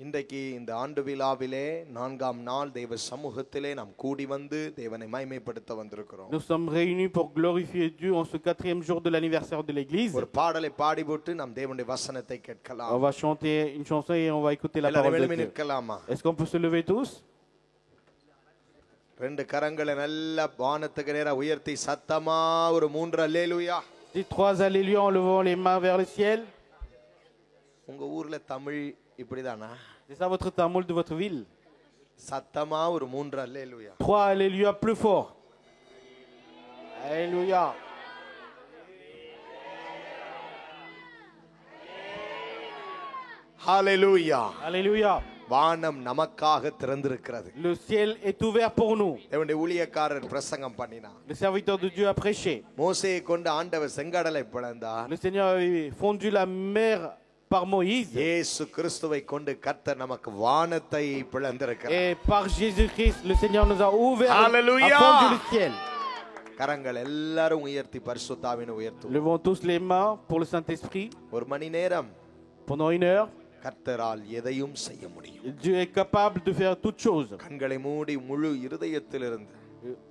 இன்றைக்கு இந்த ஆண்டு விழாவிலே 4ஆம் நாள் தேவ சமூகத்திலே நாம் கூடி வந்து தேவனை மகிமைப்படுத்த வந்திருக்கிறோம். Nous sommes réunis pour glorifier Dieu en ce 4e jour de l'anniversaire de l'église. ஒரு பாடலை பாடிவிட்டு நாம் தேவனுடைய வசனத்தை கேட்கலாம். On va chanter une chanson et on va écouter la parole de Dieu. நிற்கலாமா? Est-ce qu'on peut se lever tous? ரெண்டு கரங்களை நல்ல வானத்துக்கு நேரா உயர்த்தி சத்தமா ஒரு 3 அல்லேலூயா. Dites 3 alléluia en levant les mains vers le ciel. உங்க ஊர்ல Tamil இப்படிதானா? C'est ça votre tamoul de votre ville? சத்தமா ஒரு 3 அல்லேலூயா. 3 alléluia plus fort. Alléluia. ஹalleluya. Alléluia. வானம் நமக்காக திறந்திருக்கிறது. Le ciel est ouvert pour nous. தேவனுடைய ஊழியக்காரர் பிரசங்கம் பண்ணினார். Le serviteur de Dieu a prêché. மோசேயை கொண்டு ஆண்டவர் செங்கடலை பிளந்தார். Le Seigneur a fondu la mer par Moïse. இயேசு கிறிஸ்துவை கொண்டு கர்த்தர் நமக்கு வானத்தை பிளந்திருக்கிறார். Et par Jésus-Christ, le Seigneur nous a ouvert, Alléluia. a fondu le ciel. கரங்கள் எல்லாரும் உயர்த்தி பரிசுத்தாவினை உயர்த்துவோம். Levons tous les mains pour le Saint-Esprit. ஒரு மணி நேரம் Pendant 1 heure, கர்த்தரால் எதையும் செய்ய முடியும். Dieu est capable de faire toutes choses. கண்களை மூடி முழு இருதயத்திலிருந்து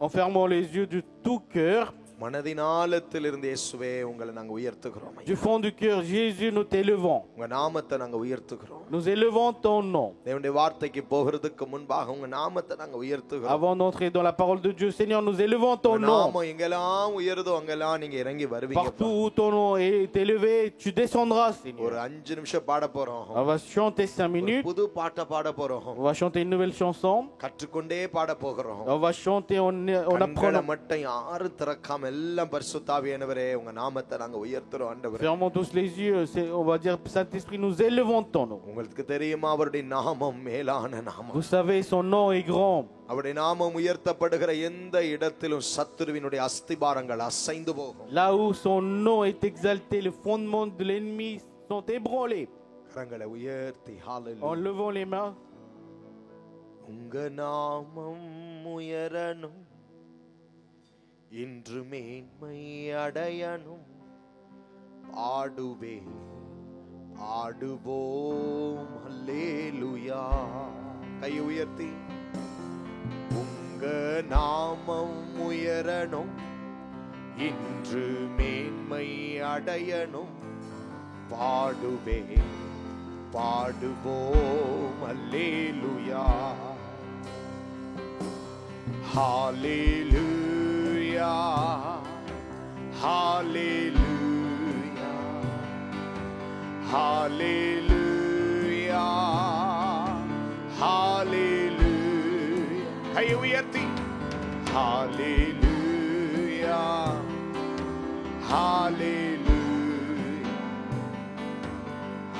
En fermant les yeux de tout cœur, மனதின் ஆழத்திலிருந்து இயேசுவே உங்களை நாங்க உயர்த்துகிறோம். du fond du cœur, Jésus, nous t'élevons. உங்க நாமத்தை நாங்க உயர்த்துகிறோம். Nous élevons ton nom. தேவனுடைய வார்த்தைக்கு போகிறதுக்கு முன்பாக உங்க நாமத்தை நாங்க உயர்த்துகிறோம். Avant d'entrer dans la parole de Dieu, Seigneur, nous élevons ton nom. நாமம் எங்கெல்லாம் உயருதோ அங்கெல்லாம் நீங்க இறங்கி வருவீங்க. Partout où ton nom est élevé, tu descendras, Seigneur. ஒரு 5 நிமிஷம் பாட போறோம். On va chanter 5 minutes. புது பாட்டை பாட போறோம். On va chanter une nouvelle chanson. கற்றுக்கொண்டே பாட போகிறோம். On va chanter en apprenant. கண்களை மட்டும் யாரும் திறக்காம எல்லாம் பரிசுத்தாவியானவரே உங்க நாமத்தை நாங்க உயர்த்துறோம் ஆண்டவரே. Fermons tous les yeux. On va dire, Saint-Esprit, nous élevons ton nom. உங்களுக்கு தெரியுமா அவருடைய நாமம் மேலான நாமம். Vous savez, son nom est grand. அவருடைய நாமம் உயர்த்தப்படுகிற எந்த இடத்திலும் சத்துருவினுடைய அஸ்திபாரங்கள் அசைந்து போகும். Là où son nom est exalté, les fondements de l'ennemi sont ébranlés. கரங்களை உயர்த்தி ஹalleluya. En levant les mains. உங்க நாமம் உயரணும், இன்று மேன்மை அடையணும், ஆடுவே ஆடுவோம் அல்லேலூயா. கை உயர்த்தி உங்க நாமம் உயரணும், இன்று மேன்மை அடையணும், பாடுவே பாடுவோம் அல்லேலூயா. ஹalleluya ஹalleluya ஹalleluya ஹalleluya. கை உயர்த்தி ஹalleluya ஹalleluya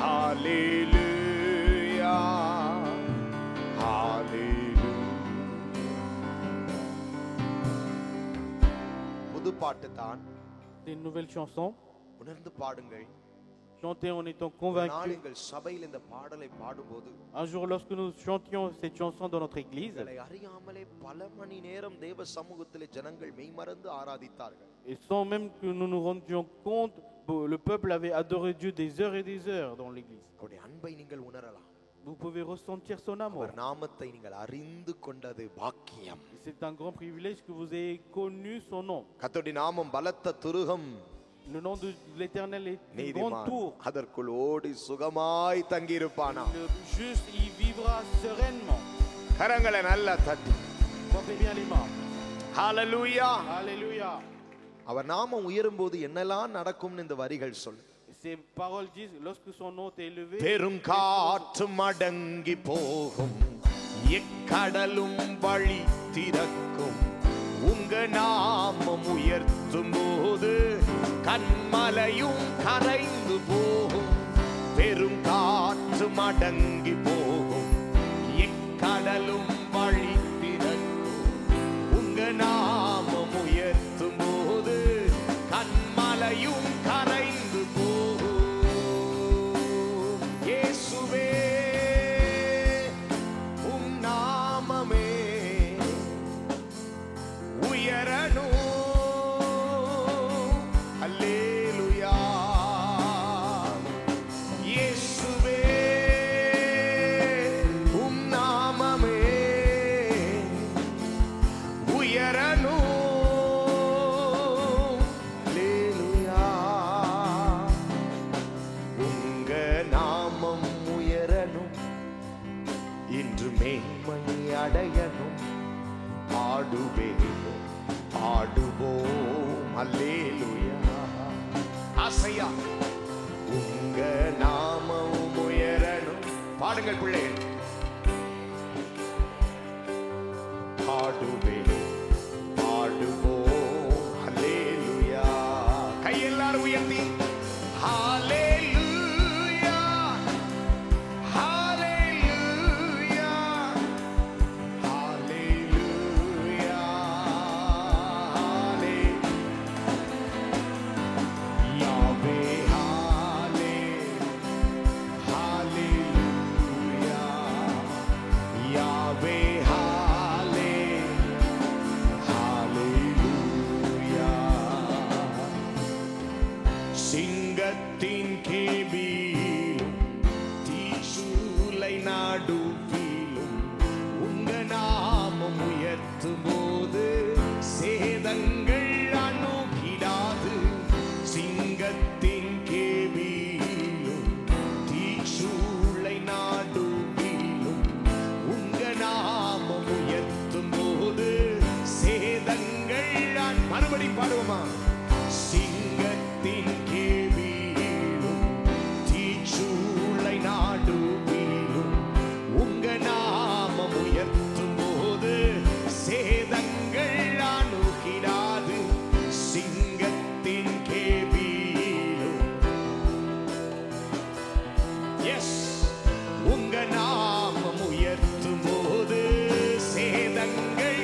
ஹalleluya ஹalleluya. புது பாட்டு தான். C'est une nouvelle chanson. உணர்ந்து பாடுங்கள். Chantez en étant ஒரு convaincus. நாள் எங்கள் சபையில் இந்த பாடலை பாடும்போது Un jour, lorsque nous chantions cette chanson dans notre église, எங்களை அறியாமலே பல மணி நேரம் தேவ சமூகத்திலே ஜனங்கள் மெய்மறந்து ஆராதித்தார்கள். et sans même que nous nous rendions compte, le peuple avait adoré Dieu des heures et des heures dans l'église. அவருடைய அன்பை நீங்கள் உணரலாம். Vous pouvez ressentir son amour. அவர் நாமத்தை நீங்கள் அறிந்து கொண்டது பாக்கியம். C'est un grand privilège que vous ayez connu son nom. கர்த்தருடைய நாமம் பலத்த Thurugam, Le nom de l'Éternel est une grande நீதிமான் tour. அதற்குள் ஓடி சுகமாய் தங்கியிருப்பானா. Le juste y vivra sereinement. கரங்களை நல்லா தட்டி Portez bien les mains. ஹalleluya. Alléluia. அவர் நாமம் உயரும்போது என்னெல்லாம் நடக்கும்னு இந்த வரிகள் சொல்லு. Ces paroles disent, lorsque son nom est élevé, பெருங்காற்று மடங்கி போகும், எக்கடலும் வழி திறக்கும், உங்க நாமம் உயர்த்தும் போது கன்மலையும் கரைந்து போகும். பெருங்காற்று மடங்கி போகும், எக்கடலும் வழி திறக்கும், உங்க நாமம் உயர்த்தும் போது கன்மலையும் கரைந்து போகும். இயேசுவே உம் நாமமே உயரணும். அல்லேலூயா. இயேசுவே மேன்மை அடையணும் பாடுவேன் பாடுவோம் அல்லேலூயா. ஆசையா உங்க நாமம் உயரணும். பாடுங்கள் பிள்ளைகள். பாடுவேன் பாடுவோம் அல்லேலூயா. கை எல்லாரும் உயர்த்தி ஹalleluya ஹalleluya ஹalleluya யாவே ஹalleluya யாவே சிங்கத்தின் கேபிலும் தீச்சூளை நடுவிலும் உங்க நாமம் உயர்த்தும் போது சேதங்கள் அணுகிடாது. சிங்கத்தின் கேபிலும் தீச்சூளை நடுவிலும் உங்க நாமம் உயர்த்தும் போது சேதங்கள் மறுபடி பாடுவோமா? சிங்கத்தின் கேபிலும் தீச்சூளை நடுவிலும் உங்க நாமம் உயர்த்தும் போது சேதங்கள் அணுகிடாது. சிங்கத்தின் கேபிலும் எஸ் உங்க நாமம் உயர்த்தும் போது சேதங்கள்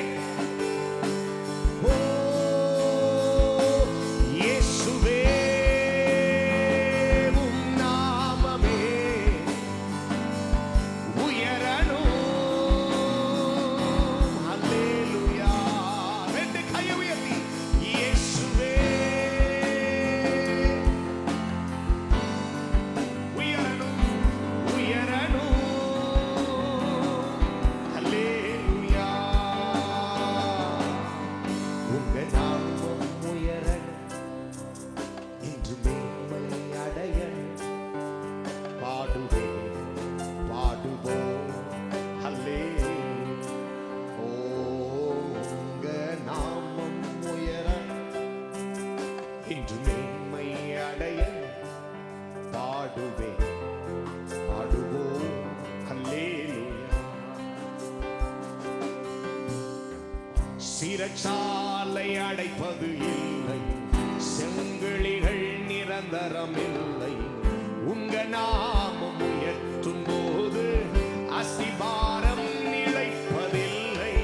சிறைச்சாலை அடைப்பது இல்லை, செங்கிலிகள் நிரந்தரம் இல்லை. உங்க நாமம் உயர்த்தும் போது அஸ்திபாரம் நிலைப்பதில்லை.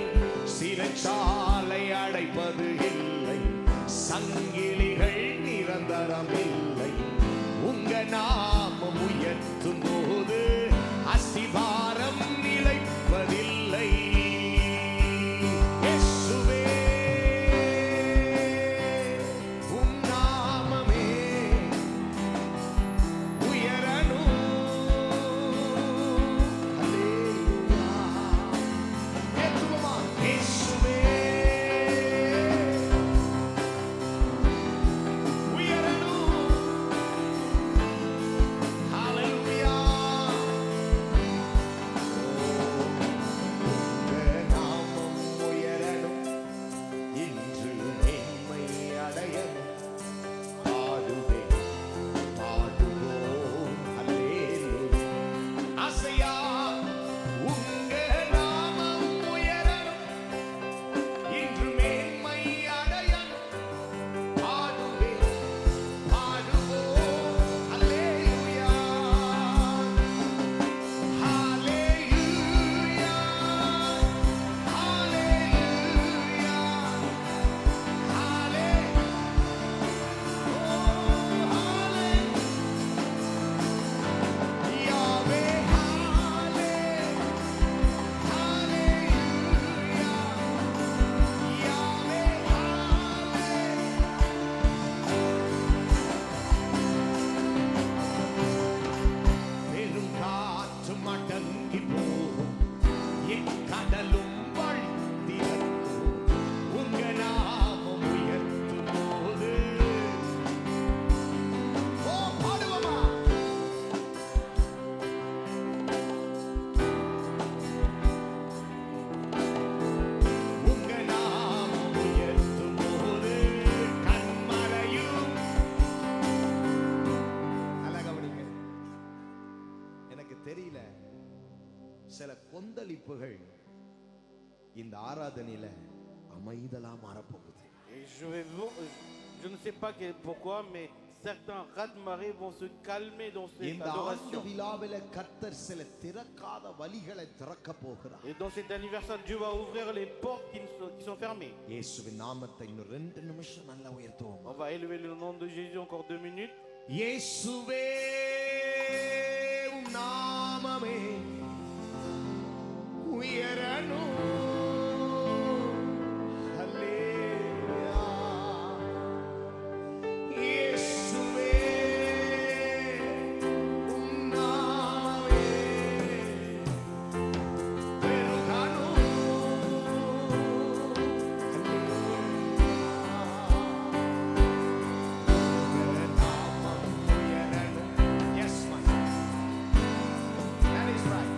சிறைச்சாலை அடைப்பது இல்லை, சங்கிலிகள் நிரந்தரம் இல்லை. உங்க நாமம் உயர்த்தும் போது அஸ்திபாரம் நிலைப்பதில்லை. உம் நாமமே உயரணும் சில கொந்தளிப்புகள் இந்த ஆராதனையில அமைதலா மாறப்போகுது. Et je ne sais pas pourquoi, mais certains raz-de-marée vont se calmer dans cette இந்த ஆண்டு adoration. விழாவில கர்த்தர் சில திறக்காத வழிகளை திறக்க போகிறார். Et dans cet anniversaire, Dieu va ouvrir les portes qui sont fermées. இயேசுவின் நாமத்தை இன்னும் 2 நிமிஷம் நல்லா உயர்த்துவோம். On va élever le nom de Jésus encore 2 minutes. இயேசுவே உம் நாமமே உயரணும். ஹல்லேலூயா. இயேசுவே உம் நாமமே பெருகணும். Yes, my that is right.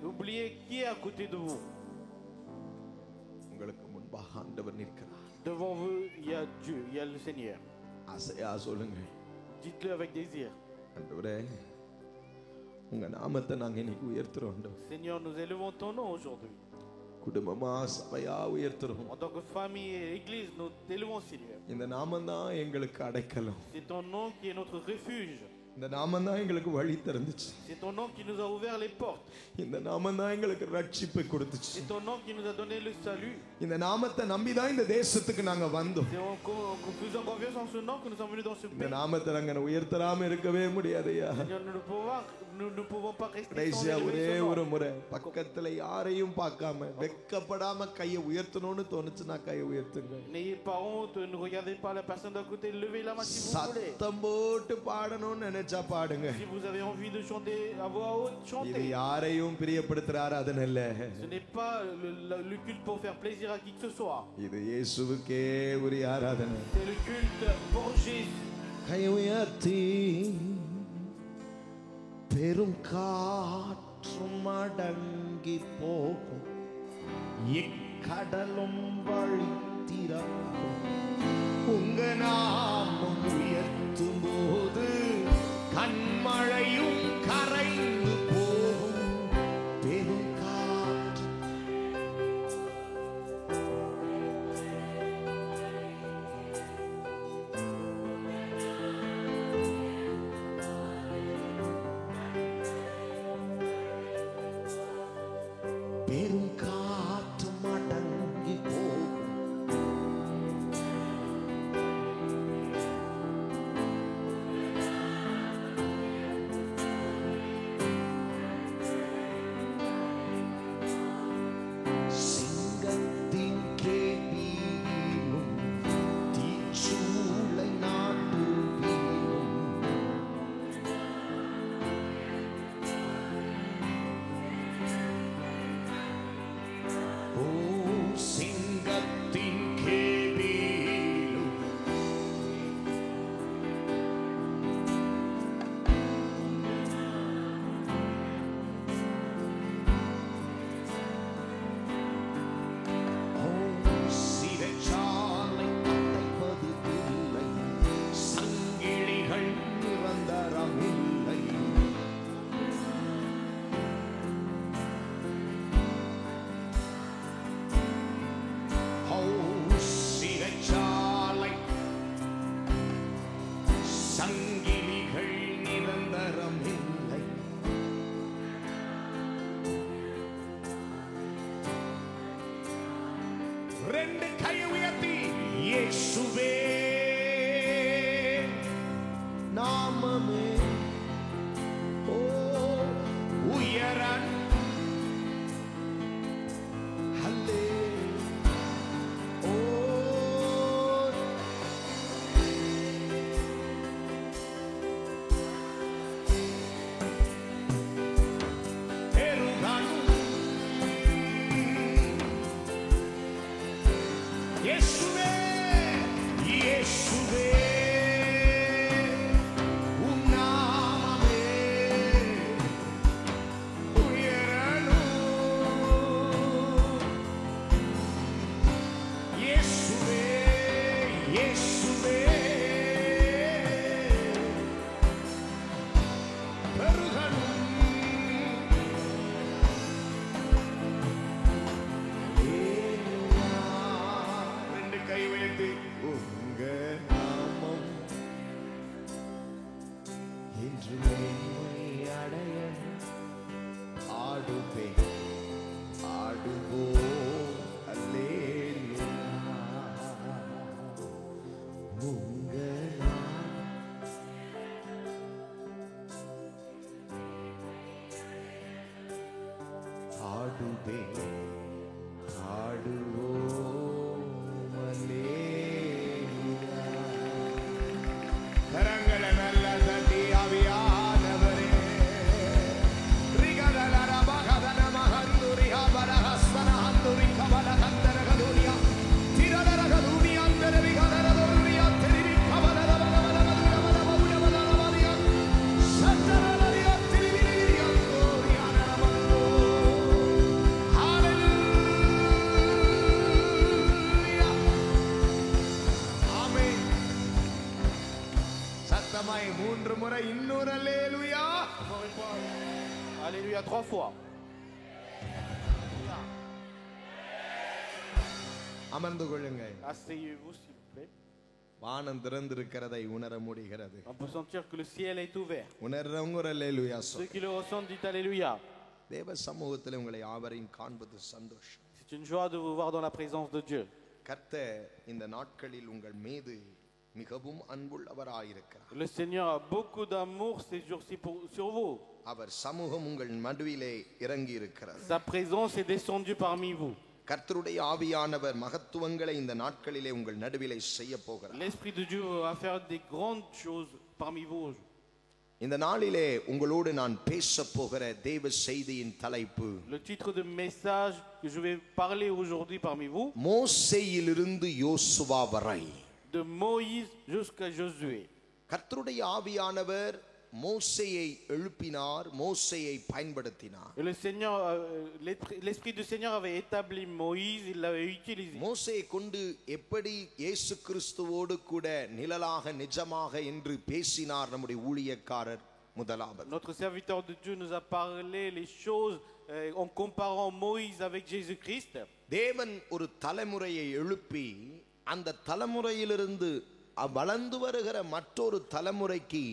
Oubliez qui est à côté de vous. Devant vous, il y a Dieu, il y a le Seigneur. Dites-le avec désir. Seigneur, nous élevons ton nom aujourd'hui. En tant que famille et église, nous t'élevons, Seigneur. C'est ton nom qui est notre refuge. இந்த நாமம் தான் எங்களுக்கு வழி திறந்துச்சு. C'est ton nom qui nous a ouvert les portes. இந்த நாமம் தான் எங்களுக்கு ரட்சிப்பை கொடுத்துச்சு. C'est ton nom qui nous a donné le salut. இந்த நாமத்தை நம்பி தான் இந்த தேசத்துக்கு நாங்க வந்தோம். C'est en faisant confiance en ce nom que nous sommes venus dans ce இந்த pays. நாமத்தை நாங்க உயர்த்தராம இருக்கவே முடியாதையா. Seigneur, nous ne pouvons pas rester sans கடைசியா ஒரே élever ce ஒரு nom. முறை பக்கத்துல யாரையும் பார்க்காம வெட்கப்படாம கையை உயர்த்தணும்னு தோணுச்சுன்னா கையை உயர்த்துங்க. N'ayez pas honte, ne regardez pas la personne d'à côté, levez la main si vous voulez. சத்தம் போட்டு பாடணும்னு நினைச்சா பாடுங்க. Si vous avez envie de chanter à voix haute, இது chantez. யாரையும் பிரியப்படுத்துற ஆராதனை இல்ல. Ce n'est pas le culte pour faire plaisir à qui que ce soit. இது இயேசுவுக்கே உரிய ஆராதனை. C'est le culte pour Jésus. கையை உயர்த்தி பெரும் காற்றும் அடங்கி போகும், இக்கடலும் வழி திறக்கும். உங்க நாமம் உயர்த்தும் போது கண்மழையும் கரைந்து போகும். பெரும் காற்று பெரும் காற்றும் அடங்கி போகும். சிங்கத்தின் கேள்வியிலும் தீச்சூளை நாட்டுவிலும் ஓ சிங்கத்தின் கேள்வியிலும் சிறைச்சாலை அடைப்பது இல்லை, சங்கிலிகள் நிரந்தரமில்லை. சிறைச்சாலை சங்கிலிகள் நிரந்தரமில்லை. ரெண்டு கை உயர்த்தி இயேசுவே நாமமே ஓ உயரன் ஹல்லே ஓ பெருகன் இயேசுவே இயேசுவே உம் நாமமே உயரணும். இயேசுவே இயேசுவே பெருகணும். ரெண்டு கை உயர்த்தி உங்க நாமம் இன்று மேன்மை அடைய ஆடுவே ஆடுவோம் அல்லேலூயா. உங்க ஆடுவே ஆடுவோம் அல்லேலூயா. கரங்களை நல்ல தட்டி ஆவியானவரே ரிகதலர பகதன மகந்துரியா பரஹஸ்வன ஹந்துரிக பலகந்தர கதுனியா திரதர கதுனியா அந்தர விகதர துரியா திரிவி கபலர பலபல மதுர பலபவுல பலபலியா சந்தரலரியா திரிவிரியா தோரியா நரமந்தோ. ஹalleluya ஆமென். சத்தமாய் மூன்று முறை இன்னொரு அல்லேலூயா. Encore une fois. Alléluia 3 fois. அமர்ந்து கொள்ளுங்க. Asseyez-vous s'il vous plaît. வானம் திறந்திருக்கிறதை உணர முடிகிறது. On peut sentir que le ciel est ouvert. உணர்றவங்க ஒரு அல்லேலூயா Ceux சொல்லு. qui le ressentent, dites Alléluia. தேவ சமூகத்தில் உங்களை யாவரையும் காண்பது சந்தோஷம். C'est une joie de vous voir dans la présence de Dieu. கர்த்தர் இந்த நாட்களில் உங்கள் மீது மிகவும் அன்புள்ளவராயிருக்கிறார். Le Seigneur a beaucoup d'amour ces jours-ci sur vous. அவர் சமூகம் உங்கள் நடுவிலே இறங்கி இருக்கிறார். Sa présence est descendue parmi vous. கர்த்தருடைய ஆவியானவர் மகத்துவங்களை இந்த நாட்களிலே உங்கள் நடுவிலே செய்ய போகிறார். L'Esprit de Dieu va faire des grandes choses parmi vous. இந்த நாளிலே உங்களோடு நான் பேச போகிற தேவ செய்தியின் தலைப்பு Le titre de message que je vais parler aujourd'hui parmi vous, மோசேயிலிருந்து யோசுவா வரை. de Moïse jusqu'à Josué. கர்த்தருடைய ஆவியானவர் மோசேயை எழுப்பினார், மோசேயை பயன்படுத்தினார். Et le Seigneur, l'Esprit du Seigneur avait établi Moïse, il l'avait utilisé. மோசேயை கொண்டு எப்படி இயேசு கிறிஸ்துவோடு கூட நிழலாக நிஜமாக என்று பேசினார் நம்முடைய ஊழியக்காரர் முதலாவது. Notre serviteur de Dieu nous a parlé les choses en comparant Moïse avec Jésus-Christ. தேவன் ஒரு தலைமுறையை எழுப்பி அந்த தலைமுறையிலிருந்து வளர்ந்து வருகிற மற்றொரு தலைமுறைக்கு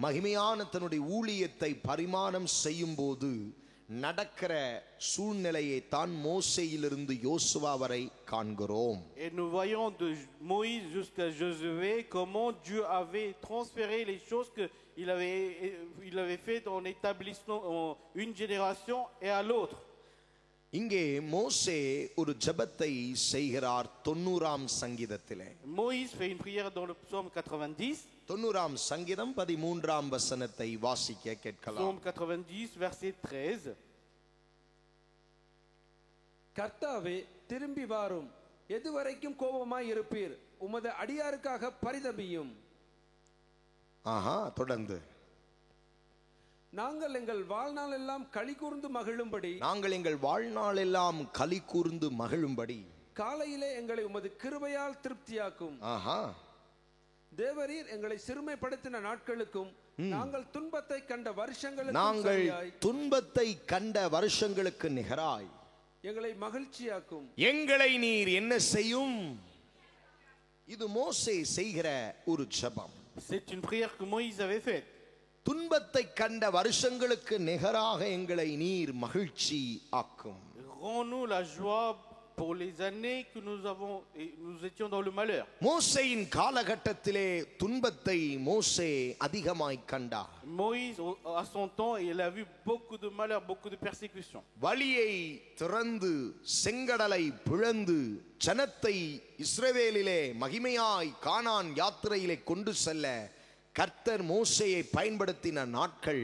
மகிமையான தன்னுடைய ஊழியத்தை பரிமாணம் செய்யும் போது நடக்கிற சூழ்நிலையை தான் மோசேயிலிருந்து யோசுவா வரை காண்கிறோம். Et nous voyons de Moïse jusqu'à Josué comment Dieu avait transféré les choses que il avait fait en établissant une génération et à l'autre. இங்கே மோசே ஒரு ஜெபத்தை செய்கிறார் 90ஆம் சங்கீதத்திலே. Moïse fait une prière dans le psaume 90. 90ஆம் சங்கீதம் 13ஆம் வசனத்தை வாசிக்க கேட்கலாம். Psaume 90 verset 13. கர்த்தாவே திரும்பி வாரும், எதுவரைக்கும் கோபமாய் இருப்பீர்? உமது அடியாருக்காக பரிதபியும். ஆஹா, தொடர்ந்து. நாங்கள் எங்கள் வாழ்நாள் எல்லாம் களி கூர்ந்து மகிழும்படி, நாங்கள் எங்கள் வாழ்நாள் எல்லாம் களி கூர்ந்து மகிழும்படி காலையிலே எங்களை உமது கிருபையால் திருப்தியாக்கும். ஆஹா, தேவரீர் எங்களை சிறுமைப்படுத்தின நாட்களுக்கும் நாங்கள் துன்பத்தை கண்ட வருஷங்களுக்கு நாங்கள் துன்பத்தை கண்ட வருஷங்களுக்கு நிகராய் எங்களை மகிழ்ச்சியாக்கும். எங்களை நீர் என்ன செய்யும்? இது மோசே செய்கிற ஒரு ஜெபம். C'est une prière que Moïse avait faite. துன்பத்தை கண்ட வருஷங்களுக்கு நிகராக எங்களை நீர் மகிழ்ச்சி ஆக்கும். Rends-nous la joie pour les années que nous étions dans le malheur. மோசேயின் காலகட்டத்திலே துன்பத்தை மோசே அதிகமாய் கண்டார். Moïse, à son temps, il a vu beaucoup de malheurs, beaucoup de persécutions. வழியை திறந்து செங்கடலை பிளந்து ஜனத்தை இஸ்ரவேலிலே மகிமையாய் கானான் யாத்திரையிலே கொண்டு செல்ல கர்த்தர் மோசேயை பயன்படுத்தின நாட்கள்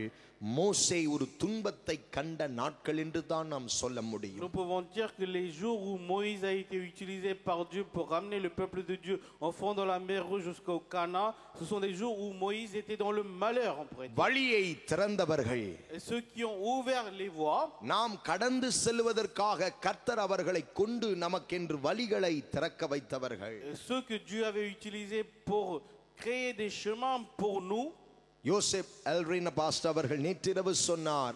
மோசே ஒரு துன்பத்தை கண்ட நாட்கள் என்று தான் நாம் சொல்ல முடியும். Nous pouvons dire que les jours où Moïse a été utilisé par Dieu pour ramener le peuple de Dieu en fond dans la mer Rouge jusqu'au Canaan, ce sont des jours où Moïse était dans le malheur, on pourrait dire. வழியை திறந்தவர்கள், Et ceux qui ont ouvert les voies, நாம் கடந்து செல்வதற்காக கர்த்தர் அவர்களை கொண்டு நமக்கென்று வழிகளை திறக்க வைத்தவர்கள். et ceux que Dieu avait utilisés pour créer des chemins pour nous. Joseph Elrin pastor அவர்கள் நேற்றிரவு சொன்னார்,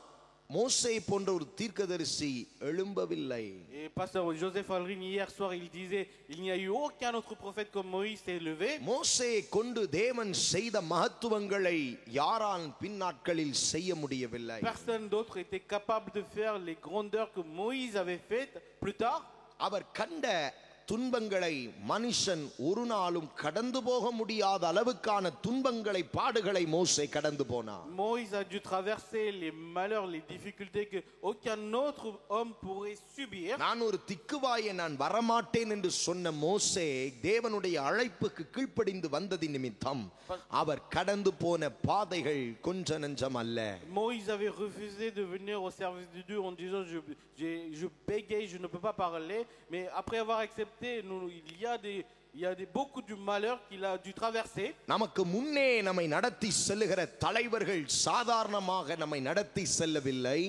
மோசே போன்ற ஒரு தீர்க்கதரிசி எழும்பவில்லை. Et pasteur Joseph Alrin hier soir il disait il n'y a eu aucun autre prophète comme Moïse s'est levé. மோசேயை கொண்டு தேவன் செய்த மகத்துவங்களை யாரால் பின்னாட்களில் செய்ய முடியவில்லை. Personne d'autre était capable de faire les grandeurs que Moïse avait faites plus tard. அவர் கண்ட துன்பங்களை மனுஷன் ஒரு நாளும் கடந்து போக முடியாத அளவுக்கான துன்பங்களை பாடுகளை மோசே கடந்து போனார். Moïse a dû traverser les malheurs, les difficultés que aucun autre homme pourrait subir. நான் ஒரு திக்குவாயை நான் வரமாட்டேன் என்று சொன்ன மோசே தேவனுடைய அழைப்புக்கு கீழ்ப்படிந்து வந்தது நிமித்தம் அவர் கடந்து போன பாதைகள் கொஞ்ச நஞ்சம் அல்ல. Moïse avait refusé de venir au service de Dieu en disant je bégaye, je ne peux pas parler, mais après avoir accepté il y a beaucoup de malheurs qu'il a dû traverser. நமக்கு முன்னே நம்மை நடத்தி செல்லுகிற தலைவர்கள் சாதாரணமாக நம்மை நடத்தி செல்லவில்லை,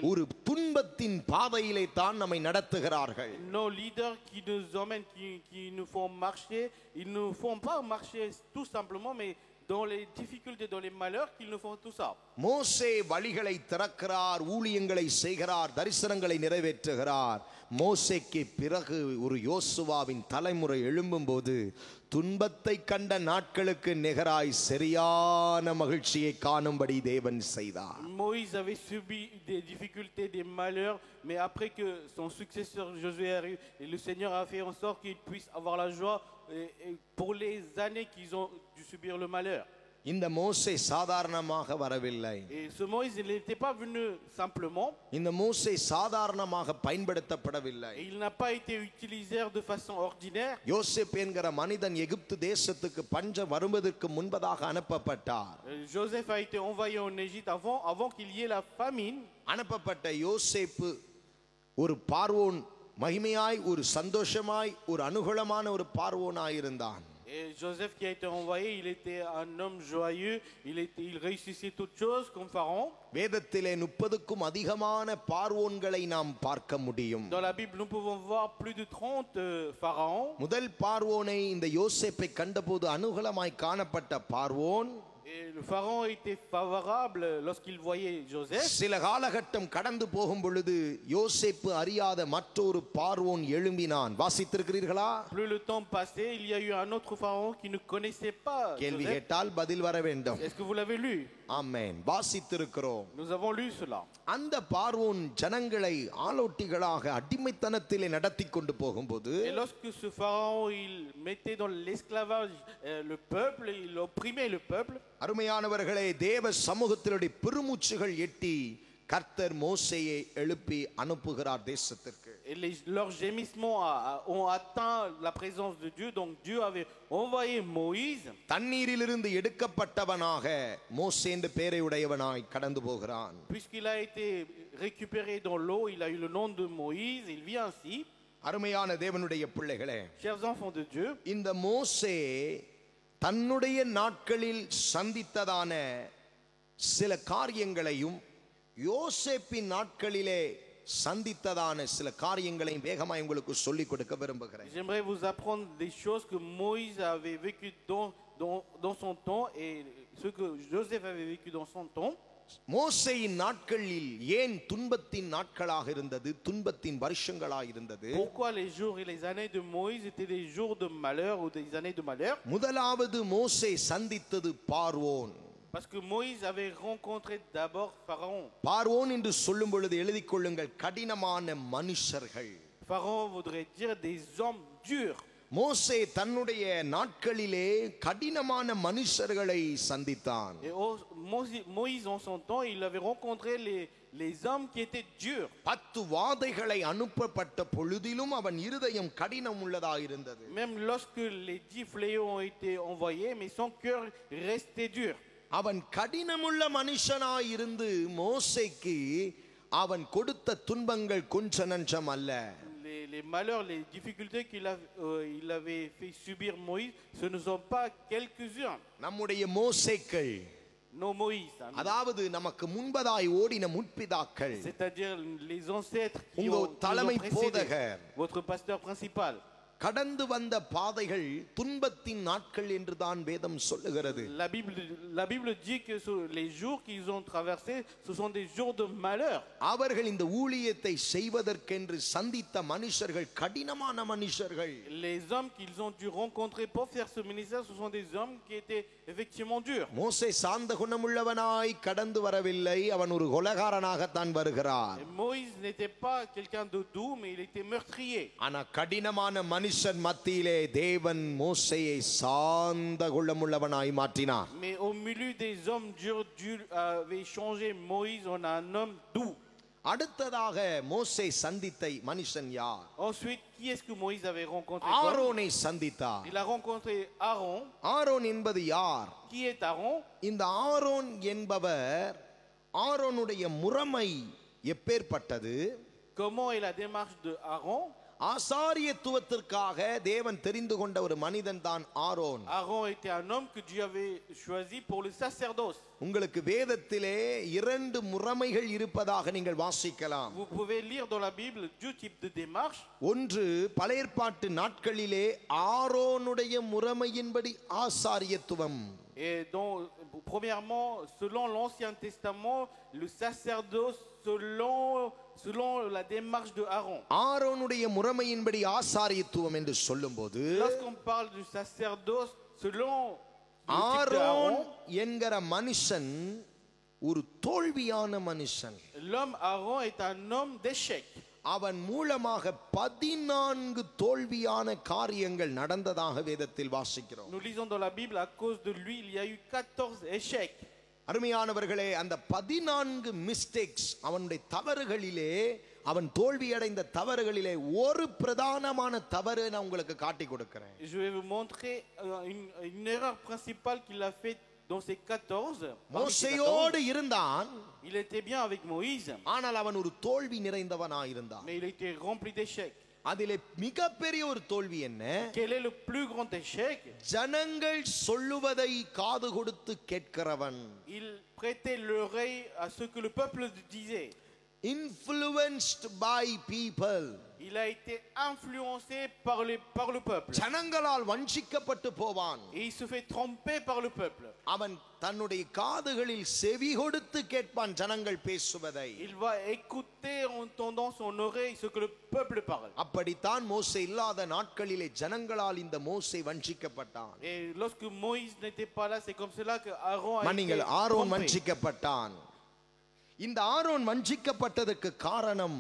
ஒரு துன்பத்தின் பாதையிலே தான் நம்மை நடத்துகிறார்கள். Nos leaders qui nous emmènent, qui nous font marcher, ils ne font pas marcher tout simplement, mais dans les difficultés, dans les malheurs, qu'ils ne font tout ça. மோசே வழிகளை திறக்கிறார், ஊழியங்களை செய்கிறார், தரிசனங்களை நிறைவேற்றுகிறார். மோசேக்கு பிறகு ஒரு யோசுவாவின் தலைமுறை எழும்பும்போது துன்பத்தை கண்ட நாட்களுக்கு நிகராய் சரியான மகிழ்ச்சியை காணும்படி தேவன் செய்தார். Moïse avait subi des difficultés, des malheurs, mais après que son successeur Josué arrive, et le Seigneur a fait en sorte qu'il puisse avoir la joie et pour les années qu'ils ont dû subir le malheur. இந்த மோசே சாதாரணமாக வரவில்லை. Et ce Moïse, il n'était pas venu simplement. இந்த மோசே சாதாரணமாக பயன்படுத்தப்படவில்லை. Et il n'a pas été utilisé de façon ordinaire. யோசேப் என்கிற மனிதன் எகிப்து தேசத்துக்கு பஞ்சம் வருவதற்கு முன்பதாக அனுப்பப்பட்டார். Joseph a été envoyé en Égypte avant qu'il y ait la famine. அனுப்பப்பட்ட யோசேப்பு ஒரு பார்வோன் மகிமையாய், ஒரு சந்தோஷமாய், ஒரு அனுகூலமான ஒரு பார்வோனாய் இருந்தான். Et Joseph qui a été envoyé, il était un homme joyeux, il réussissait toutes choses comme Pharaon. வேதத்திலே 30க்கும் அதிகமான பார்வோன்களை நாம் பார்க்க முடியும். Dans la Bible, nous pouvons voir plus de 30 pharaons. முதல் பார்வோனை இந்த யோசேப்பை கண்டபோது அனுகூலமாய் காணப்பட்ட பார்வோன் Et le pharaon était favorable lorsqu'il voyait Joseph. சில காலகட்டம் கடந்து போகும் பொழுது யோசேப்பு அறியாத மற்றொரு பார்வோன் எழும்பினான். வாசித்திருக்கிறீர்களா? Plus le temps passait, il y a eu un autre pharaon qui ne connaissait pas கேள்வி Joseph. கேட்டால் பதில் வர வேண்டும். Est-ce que vous l'avez lu? ஆமென். வாசித்திருக்கிறோம். Nous avons lu cela. அந்த பார்வோன் ஜனங்களை ஆலோட்டிகளாக அடிமைத்தனத்திலே நடத்தி கொண்டு போகும்போது Et lorsque ce pharaon, il mettait dans l'esclavage le peuple, il opprimait le peuple. அருமையானவர்களே, தேவ சமூகத்தினுடைய பெருமூச்சுகள் எட்டி கர்த்தர் மோசேயை எழுப்பி அனுப்புகிறார் தேசத்திற்கு. Et leurs gémissements ont atteint la présence de Dieu. Donc Dieu avait envoyé Moïse. தண்ணீரிலிருந்து எடுக்கப்பட்டவனாக மோசே என்ற பெயரை உடையவனாய் கடந்து போகிறான். Puisqu'il a été récupéré dans l'eau, il a eu le nom de Moïse. Il vit ainsi. அருமையான தேவனுடைய பிள்ளைகளே, Chers enfants de Dieu, இந்த மோசே தன்னுடைய நாட்களில் சந்தித்ததான சில காரியங்களையும் யோசேப்பின் நாட்களிலே சந்தித்ததான சில காரியங்களையும் வேகமாய் உங்களுக்கு சொல்லிக் கொடுக்க விரும்புகிறேன். j'aimerais vous apprendre des choses que Moïse avait vécu dans son temps et ce que Joseph avait vécu dans son temps. மோசேயின் நாட்களில் ஏன் துன்பத்தின் நாட்களாக இருந்தது, துன்பத்தின் வருஷங்களாக இருந்தது? Pourquoi les jours et les années de Moïse étaient des jours de malheur ou des années de malheur? முதலாவது மோசே சந்தித்தது பார்வோன். Parce que Moïse avait rencontré d'abord Pharaon. பார்வோன் என்று சொல்லும் பொழுது எழுதிக் கொள்ளுங்கள், கடினமான மனுஷர்கள். Pharaon voudrait dire des hommes durs. மோசே தன்னுடைய நாட்களிலே கடினமான மனுஷர்களை சந்தித்தான். Et Moïse en son temps, il avait rencontré les hommes qui étaient durs. 10 வாதைகளை அனுப்பப்பட்ட பொழுதிலும் அவன் இருதயம் கடினம் உள்ளதாக இருந்தது. Même lorsque les 10 fléaux ont été envoyés, mais son cœur restait dur. அவன் கடினமுள்ள மனுஷனாய் இருந்து மோசேக்கு அவன் கொடுத்த துன்பங்கள் கொஞ்ச நஞ்சம் அல்ல. Les malheurs, les difficultés il avait fait subir Moïse, ce ne sont pas quelques-uns. நம்முடைய மோசேக்கள், Nos Moïse, அதாவது நமக்கு முன்பதாய் ஓடின முற்பிதாக்கள், c'est-à-dire les ancêtres qui உங்க ont தலைமை précédé, போதகர், votre pasteur principal. கடந்து வந்த பாதைகள் துன்பத்தின் நாட்கள் என்று தான் வேதம் சொல்லுகிறது. La Bible dit que les jours qu'ils ont traversés, ce sont des jours de malheur. அவர்கள் இந்த ஊழியத்தை செய்வதற்கென்று சந்தித்த மனுஷர்கள் கடினமான மனுஷர்கள். Les hommes qu'ils ont dû rencontrer pour faire ce ministère, ce sont des hommes qui étaient effectivement durs. மோசே சாந்த குணமுள்ளவனாய் கடந்து வரவில்லை, அவன் ஒரு கொலைகாரனாகத்தான் வருகிறார். Moïse n'était pas quelqu'un de doux, mais il était meurtrier. ஆனா கடினமான மனுஷன் மத்தியிலே தேவன் மோசேயை சாந்த குணமுள்ளவனாய் மாற்றினார். Mais au milieu des hommes durs, Dieu avait changé Moïse en un homme doux. அடுத்ததாக மோசே சந்தித்த மனுஷன் யார்? Ensuite, qui est-ce que Moïse avait rencontré? ஆரோனை சந்தித்தார். Il a rencontré Aaron. Aaron என்பது யார்? Qui est Aaron? இந்த ஆரோன் என்பவர், ஆரோனுடைய முறைமை எப்பேற்பட்டது? Comment est la démarche de Aaron? ஆசாரியத்துவத்திற்காக தேவன் தெரிந்து கொண்ட ஒரு மனிதன் தான் Aaron. Aaron était un homme que Dieu avait choisi pour le sacerdoce. உங்களுக்கு வேதத்திலே 2 முறைமைகள் இருப்பதாக நீங்கள் வாசிக்கலாம். Vous pouvez lire dans la Bible 2 types de démarches. ஒன்று, பழைய ஏற்பாட்டு நாட்களிலே ஆரோனுடைய முறைமையின்படி ஆசாரியத்துவம். Et Et donc, premièrement, selon l'Ancien Testament, le sacerdoce, selon la démarche de Aaron. ஆரோனுடைய முறைமையின்படி ஆசாரியத்துவம் என்று சொல்லும்போது Lorsqu'on parle du sacerdoce, selon le type de Aaron Aaron, என்கிற மனுஷன் ஒரு தோல்வியான மனுஷன். l'homme Aaron est un homme d'échec. அவன் மூலமாக 14 தோல்வியான காரியங்கள் நடந்ததாக வேதத்தில் வாசிக்கிறோம். Nous lisons dans la Bible, à cause de lui, il y a eu 14 échecs. அருமையானவர்களே, அந்த 14 மிஸ்டேக்ஸ், அவனுடைய தவறுகளிலே, அவன் தோல்வியடைந்த தவறுகளிலே ஒரு பிரதானமான தவறு நான் உங்களுக்கு காட்டி கொடுக்கிறேன். Je vais vous montrer une erreur principale qu'il a faite dans ces 14. மோசேயோடு இருந்தான், Il était bien avec Moïse, ஆனால் அவன் ஒரு தோல்வி நிறைந்தவனாயிருந்தான். mais il était rempli d'échecs. அதிலே மிகப்பெரிய ஒரு தோல்வி என்ன? Quel est le plus grand échec? ஜனங்கள் சொல்லுவதை காது கொடுத்து கேட்கிறவன். Il prêtait l'oreille à ce que le peuple disait. Influenced by people. Il a été influencé par le peuple. ஜனங்களால் வஞ்சிக்கப்பட்டு போவான். Et il se fait tromper par le peuple. அவன் தன்னுடைய காதுகளில் செவி கொடுத்து கேட்பான் ஜனங்கள் பேசுவதை. Il va écouter en tendant son oreille ce que le peuple parle. அப்படித்தான் மோசே இல்லாத நாட்களிலே ஜனங்களால் இந்த மோசே வஞ்சிக்கப்பட்டான். Et lorsque Moïse n'était pas là, c'est comme cela que Aaron a été மன்னிங்கள், ஆரோன் trompé. வஞ்சிக்கப்பட்டான். இந்த ஆரோன் வஞ்சிக்கப்பட்டதற்கு காரணம்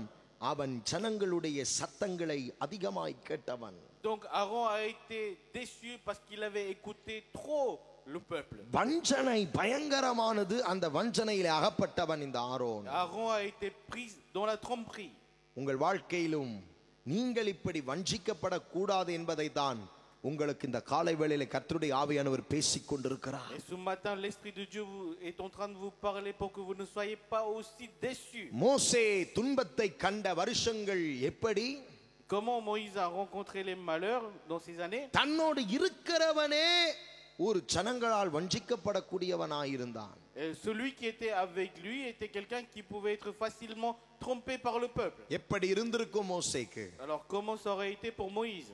அவன் ஜனங்களுடைய சத்தங்களை அதிகமாய் கேட்டவன். Donc Aaron a été déçu parce qu'il avait écouté trop le peuple. வஞ்சனை பயங்கரமானது. அந்த வஞ்சனையிலே அகப்பட்டவன் இந்த Aaron. Aaron a été pris dans la tromperie. உங்கள் வாழ்க்கையிலும் நீங்கள் இப்படி வஞ்சிக்கப்படக்கூடாது என்பதை தான் உங்களுக்கு இந்த காலை வேளையிலே கர்த்தருடைய ஆவியானவர் பேசிக் கொண்டிருக்கிறார். Et ce matin, l'Esprit de Dieu est en train de vous parler pour que vous ne soyez pas aussi déçus. மோசே துன்பத்தை கண்ட வருஷங்கள் எப்படி? Comment Moïse a rencontré les malheurs dans ces années? தன்னோடு இருக்கிறவனே ஒரு ஜனங்களால் வஞ்சிக்கப்படக்கூடியவனாயிருந்தான். Celui qui était avec lui était quelqu'un qui pouvait être facilement trompé par le peuple. எப்படி இருந்திருக்கும் மோசேக்கு? Alors comment ça aurait été pour Moïse?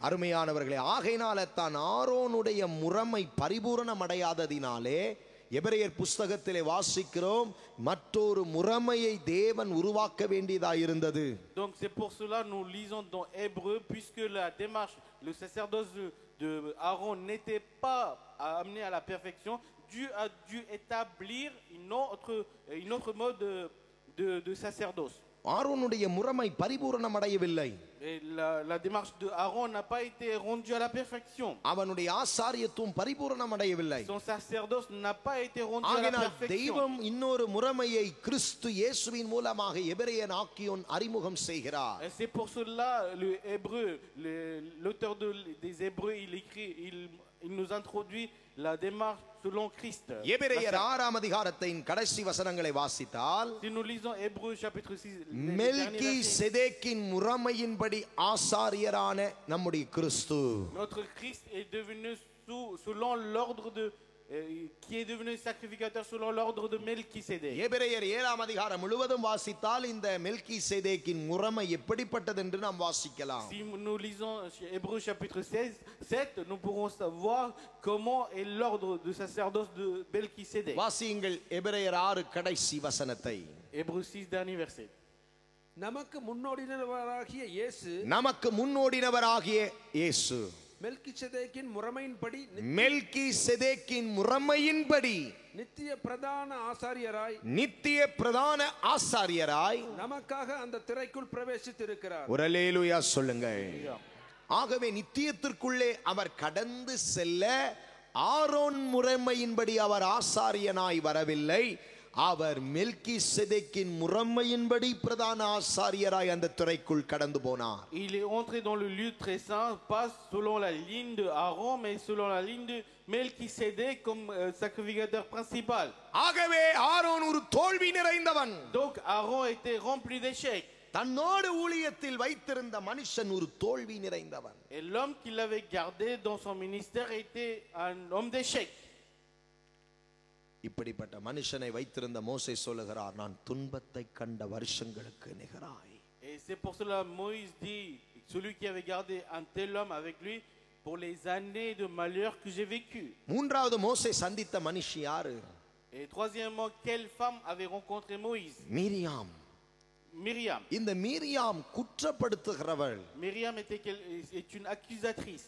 அருமையானவர்களே, ஆகையினால தான் ஆரோனுடைய முறைமை பரிபூரணம் அடையாததினாலே எபிரேயர் புஸ்தகத்திலே வாசிக்கிறோம், மற்றொரு முறைமையை தேவன் உருவாக்க வேண்டியதாயிருந்தது. Donc c'est pour cela nous lisons dans Hébreu, puisque la démarche, le sacerdoce de Aaron n'était pas amené à la perfection, Dieu a dû établir une autre mode de sacerdoce. ஆரோனுடைய முறைமை பரிபூரணம் அடையவில்லை. Et la démarche de Aaron n'a pas été rendue à la perfection. அவனுடைய ஆசாரியத்துவம் பரிபூரணம் அடையவில்லை. Son sacerdoce n'a pas été rendu à la ஆகையால் perfection. தெய்வம் இன்னொரு முறைமையை கிறிஸ்து இயேசுவின் மூலமாக எபிரேயன் ஆக்கியோன் அறிமுகம் செய்கிறார். Et c'est pour cela le Hébreu, l'auteur des Hébreux, il nous introduit la démarche selon Christ. எபிரேயர் 6ஆம் அதிகாரத்தின் கடைசி வசனங்களை வாசித்தால், Si nous lisons Hébreux chapitre 6, Melchi செதேக்கின் முறைமையின்படி ஆசாரியரான நம்முடைய கிறிஸ்து, notre Christ est devenu selon l'ordre qui est devenu sacrificateur selon l'ordre de Melchisédek. எபிரேயர் 7ஆம் அதிகாரம் முழுவதும் வாசித்தால் இந்த மெல்கி செதேக்கின் முறைமை எப்படிப்பட்டது என்று நாம் வாசிக்கலாம். Si nous lisons Hébreux chapitre 7, nous pourrons savoir comment est l'ordre de sacerdoce de Melchisédek. வாசியுங்கள் எபிரேயர் 6 கடைசி வசனத்தை. Hébreux 6 dernier verset. நமக்கு முன்னோடினவராகிய இயேசு, நமக்கு முன்னோடினவராகிய இயேசு மெல்கிசேதேக்கின் முறைமையின்படி மெல்கி செதேக்கின் முறைமையின்படி நித்திய பிரதான ஆசாரியராய் நமக்காக அந்த திரைக்குள் பிரவேசித்திருக்கிறார். ஒரு அல்லேலூயா சொல்லுங்கள். ஆகவே நித்தியத்திற்குள்ளே அவர் கடந்து செல்ல ஆரோன் முறைமையின்படி அவர் ஆசாரியனாய் வரவில்லை. அவர் மெல்கிசேதேக்கின் முறைமையின்படி பிரதான ஆசாரியராய் அந்த துறைக்குள் கடந்து போனார். Il est entré dans le lieu très saint, pas selon la ligne de Aaron, mais selon la ligne de Melchisédek comme sacrificateur principal. ஆகவே ஆரோன் ஒரு தோல்வி நிறைந்தவன். Donc Aaron était rempli d'échecs. தன்னோடு ஊழியத்தில் வைத்திருந்த மனுஷன் ஒரு தோல்வி நிறைந்தவன். Et l'homme qui l'avait gardé dans son ministère était un homme d'échecs. இப்படிப்பட்ட மனுஷனை வைத்திருந்த மோசே சொல்லுகிறார், நான் துன்பத்தை கண்ட வருஷங்களுக்கு நிகராய். Et c'est pour cela Moïse dit, celui qui avait gardé un tel homme avec lui pour les années de malheur que j'ai vécues. மூன்றாவது மோசே சந்தித்த மனுஷி யாரு? Et troisièmement, quelle femme avait rencontré Moïse? Miriam. Myriam. இந்த Miriam குற்றப்படுத்துகிறவள். Myriam est une accusatrice.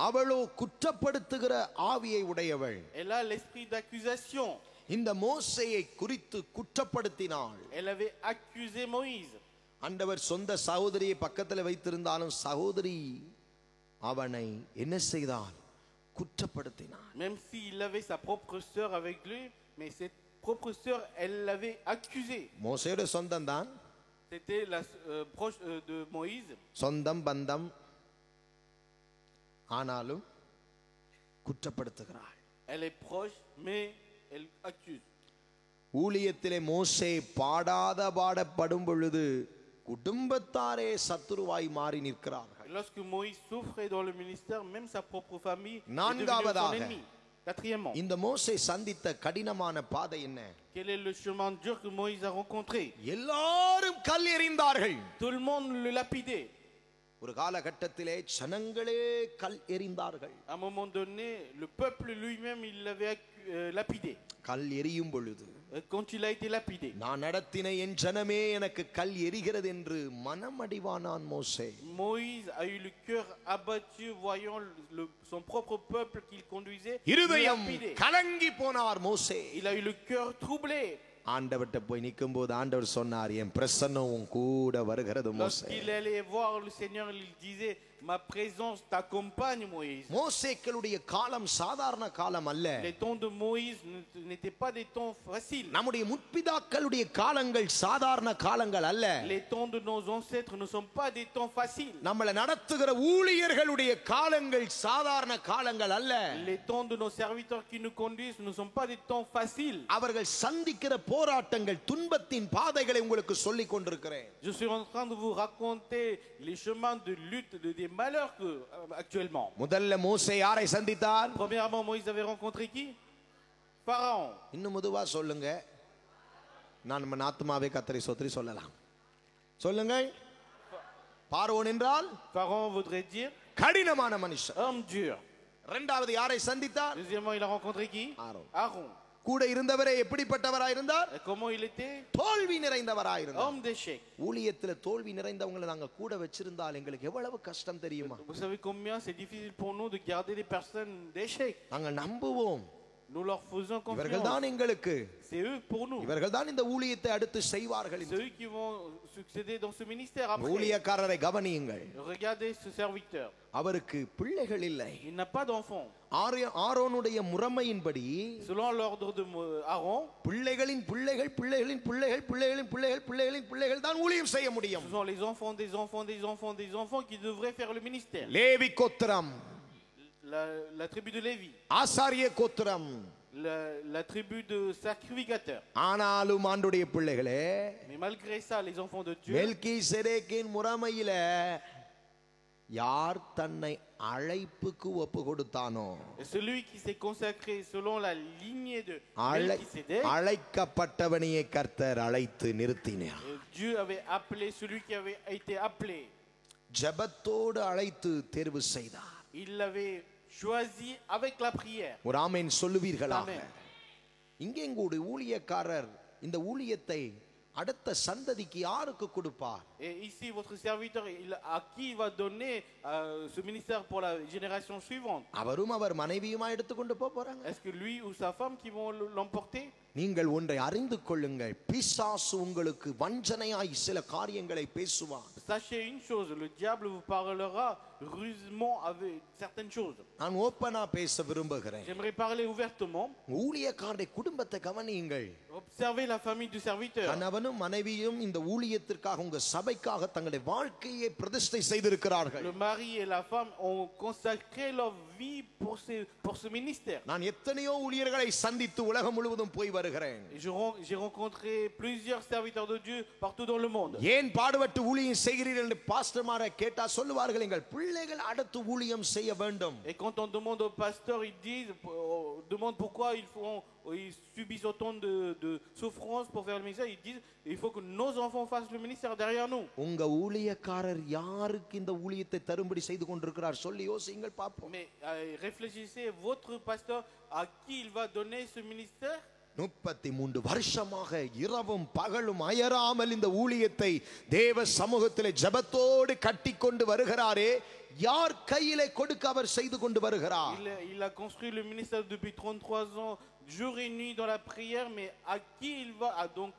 அவளோ குற்றப்படுத்துகிற ஆவியை உடையவள். Elle a l'esprit d'accusation. இந்த மோசேயை குறித்து குற்றப்படுத்தினாள். Elle avait accusé Moïse. ஆண்டவர் சொந்த சகோதரியை பக்கத்தில் வைத்திருந்தாலும் சகோதரி அவனை என்ன செய்தாள்? குற்றப்படுத்தினாள். Même s'il avait sa propre sœur avec lui, mais cette propre sœur, elle l'avait accusé. மோசேயோட சொந்தம் தான். C'était la proche de Moïse. சொந்தம் பந்தம், ஆனாலும் குற்றப்படுத்துகிறாள். Elle est proche, mais elle accuse. ஊழியத்திலே மோசே பாடாத பாடப்படும் பொழுது குடும்பத்தாரே சத்துருவாய் மாறி நிற்கிறார்கள். Lorsque Moïse souffrait dans le ministère, même sa propre famille est devenue son நான்காவதாக ennemi. Quatrièmement, இந்த மோசே சந்தித்த கடினமான பாதை என்ன? quel est le chemin dur que Moïse a rencontré? எல்லாரும் கல் எறிந்தார்கள். Tout le monde le lapidait. ஒரு காலகட்டத்திலே ஜனங்களே கல் எறிந்தார்கள். À un moment donné, le peuple lui-même, il l'avait lapidé. கல் எறியும் பொழுது Quand il a été lapidé, நான் நடத்தின என் ஜனமே எனக்கு கல் எறிகிறது என்று மனமடிவானான் மோசே. Moïse a eu le cœur abattu voyant son propre peuple qu'il conduisait. இருதயம் lapidé. கலங்கி போனார் மோசே. Il a eu le cœur troublé. ஆண்டவர்ட்ட போய் நிற்கும் போது ஆண்டவர் சொன்னார், என் பிரசன்னம் உன் கூட வருகிறது மோசே. Lorsqu'il allait voir le Seigneur, il disait, ma présence t'accompagne, Moïse. மோசேக்களுடைய காலம் சாதாரண காலம் அல்ல. Les temps de Moïse n'étaient pas des temps faciles. நம்முடைய முற்பிதாக்களுடைய காலங்கள் சாதாரண காலங்கள் அல்ல. Les temps de nos ancêtres ne sont pas des temps faciles. நம்மளை நடத்துகிற ஊழியர்களுடைய காலங்கள் சாதாரண காலங்கள் அல்ல. Les temps de nos serviteurs qui nous conduisent ne sont pas des temps faciles. அவர்கள் சந்திக்கிற போராட்டங்கள், துன்பத்தின் பாதைகளை உங்களுக்கு சொல்லிக் கொண்டிருக்கிறேன். Je suis en train de vous raconter les chemins de lutte, des malheurs que actuellement. முதல்ல மோசே யாரை சந்தித்தார்? Premièrement, Moïse avait rencontré qui? Pharaon. இன்னும் மெதுவா சொல்லுங்க. நான் நம்ம ஆத்மாவே கத்தரை சொத்திரி சொல்லலாம். சொல்லுங்க. பார்வோன் என்றால் Pharaon voudrait dire கடினமான மனுஷன். homme dur. இரண்டாவது யாரை சந்தித்தார்? Deuxièmement, il a rencontré qui? Aaron. Aaron. கூட இருந்தவரே எப்படிப்பட்டவராய் இருந்தார்? Et comment il était? தோல்வி நிறைந்தவராய் இருந்தார். Homme d'échec. ஊழியத்துல தோல்வி நிறைந்தவங்களை நாங்க கூட வச்சிருந்தால் எங்களுக்கு எவ்வளவு கஷ்டம் தெரியுமா? Vous savez combien c'est difficile pour nous de garder des personnes d'échec. நாங்க நம்புவோம், Nous leur faisons இவர்கள் confiance. தான் எங்களுக்கு, C'est eux pour nous. இவர்கள் தான் இந்த ஊழியத்தை அடுத்து செய்வார்கள். C'est eux qui vont succéder dans ce ministère après. ஊழியக்காரரை கவனியுங்கள். Regardez ce serviteur. அவருக்கு பிள்ளைகள் இல்லை. Il n'a pas d'enfant. ஆரோனுடைய முறைமையின்படி Selon l'ordre de Aaron, பிள்ளைகளின் பிள்ளைகள் பிள்ளைகளின் பிள்ளைகள் பிள்ளைகளின் பிள்ளைகள் பிள்ளைகளின் பிள்ளைகள் தான் ஊழியம் செய்ய முடியும். ce sont les enfants des enfants des enfants des enfants qui devraient faire le ministère. Levi கோத்திரம், La tribu de Lévi, ஆசாரிய கோத்திரம், la tribu de sacrificateur. ஆனாலும் ஆண்டுடைய பிள்ளைகளே, Mais malgré ça, les enfants de Dieu, மெல்கிசேதேக்கின் முறைமையில யார் தன்னை அழைப்புக்கு ஒப்பு கொடுத்தானோ, et celui qui s'est consacré selon la lignée de Melchisédek, அழைக்கப்பட்டவனையே கர்த்தர் அழைத்து நிறுத்தினார். Dieu avait appelé celui qui avait été appelé. ஜெபத்தோடு அழைத்து தேர்வு செய்தார். Il l'avait choisi avec la prière. ஒரு ஆமென் சொல்லுவீர்களாக. Amen. இங்கே எங்களுடைய ஊழியக்காரர் இந்த ஊழியத்தை அடுத்த சந்ததிக்கு யாருக்கு கொடுப்பார்? Et ici, votre serviteur, à qui il va donner ce ministère pour la génération suivante? அவரும் அவர் மனைவியுமா எடுத்துக்கொண்டு போறாங்க. Est-ce que lui ou sa femme qui vont l'emporter? நீங்கள் ஒன்றை அறிந்து கொள்ளுங்கள், பிசாசு உங்களுக்கு வஞ்சனையாய் சில காரியங்களை பேசுவார். Sachez une chose, le diable vous parlera rusement avec certaines choses. நான் ஓப்பனா பேச விரும்புகிறேன். J'aimerais parler ouvertement. ஊழியக்காரருடைய குடும்பத்தை கவனியுங்கள். Observez la famille du serviteur. கணவனும் மனைவியும் இந்த ஊழியத்திற்காக, உங்க சபைக்காக தங்களுடைய வாழ்க்கையை பிரதிஷ்டை செய்திருக்கிறார்கள். Le mari et la femme ont consacré leur vie pour ce ministère. நான் எத்தனையோ ஊழியர்களை சந்தித்து உலகம் முழுவதும் போய் வருகிறேன். J'ai rencontré plusieurs serviteurs de Dieu partout dans le monde. ஏன் பாடுபட்டு ஊழியம் செய்கிறீர்கள் என்று பாஸ்டர்மாரை கேட்டா சொல்லுவார்கள், எங்கள் பிள்ளைகள் அடுத்து ஊழியம் செய்ய வேண்டும். Et quand on demande aux pasteurs, ils disent demande pourquoi ils subissent autant de souffrances pour faire le ministère. Ils disent il faut que nos enfants fassent le ministère derrière nous. உங்க ஊழியக்காரர் யாருக்கு இந்த ஊழியத்தை தரும்படி செய்து கொண்டிருக்கிறார் சொல்லி யோசிங்கள் பாப்போம். Mais réfléchissez, votre pasteur, à qui il va donner ce ministère? 33 வருஷமாக இரவும் பகலும் அயராமல் இந்த ஊழியத்தை தேவ சமூகத்திலே ஜெபத்தோடு கட்டிக்கொண்டு வருகிறாரே, யார் கையிலே கொடுக்க அவர் செய்து கொண்டு வருகிறார்? Il a construit le ministère depuis 33 ans, jour et nuit dans la prière, mais à qui il va, donc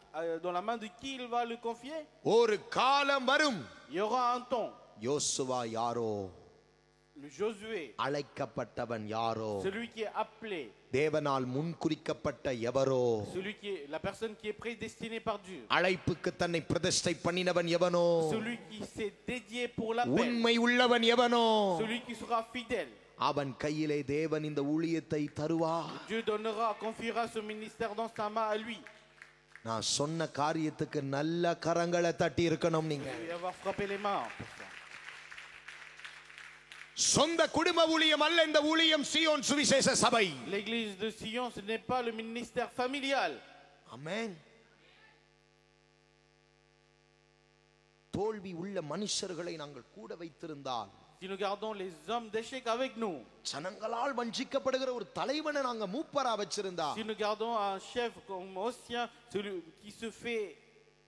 dans la main de qui il va le confier? ஒரு காலம் வரும், Il y aura un temps. யோசுவா யாரோ, Le Josué, அழைக்கப்பட்டவன் யாரோ, celui qui est appelé, தேவனால் முன்குறிக்கப்பட்ட எவரோ, celui qui est la personne qui est prédestinée par Dieu, அழைப்புக்கு தன்னை பிரதிஷ்டை பண்ணினவன் எவனோ, celui qui s'est dédié pour l'appel, உண்மை உள்ளவன் எவனோ, celui qui sera fidèle. அவன் கையிலே தேவன் இந்த ஊழியத்தை தருவார். Dieu donnera, confiera ce ministère dans sa main à lui. நான் சொன்ன காரியத்துக்கு நல்ல கரங்களை தட்டி இருக்கணும் நீங்க. Il va avoir frappé les mains pour ça. சொந்த குடும்ப ஊழியம் அல்ல இந்த ஊழியம், சீயோன் சுவிசேஷ சபை. L'église de Sion, ce n'est pas le ministère familial. ஆமென். தோல்வி உள்ள மனுஷர்களை நாங்கள் கூட வைத்திருந்தால், Si nous gardons les hommes d'échec avec nous, ஜனங்களால் வஞ்சிக்கப்படுகிற ஒரு தலைவனை நாங்க மூப்பரா வச்சிருந்தா, si nous gardons un chef comme Ossien, celui qui se fait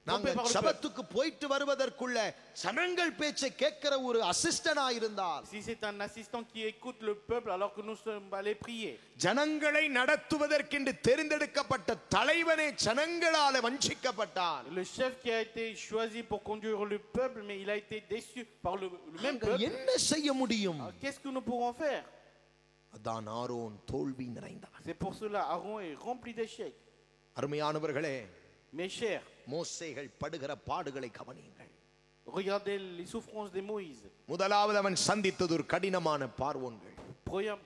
நாங்க சபத்துக்கு போயிட்டு வருவதற்குள்ள ஜனங்கள் பேச்சை கேட்கிற ஒரு அசிஸ்டன்டா இருந்தால், si c'est un assistant qui écoute le peuple alors que nous sommes allés prier, ஜனங்களை நடத்துவதற்கென்று தெரிந்தெடுக்கப்பட்ட தலைவனே ஜனங்களால வஞ்சிக்கப்பட்டான். le chef qui a été choisi pour conduire le peuple, mais il a été déçu par le même peuple, என்ன செய்ய முடியும்? qu'est-ce que nous pourrons faire? அதான் Aaron தோல்வி நிறைந்தவன். C'est pour cela Aaron est rempli d'échecs. அருமையானவர்களே, Mes chers, மோசேகள் படுகிற பாடுகளை கவனியுங்கள். regardez les souffrances de Moïse. முதலாவது அவன் சந்தித்தது ஒரு கடினமான பார்வோன்கள்.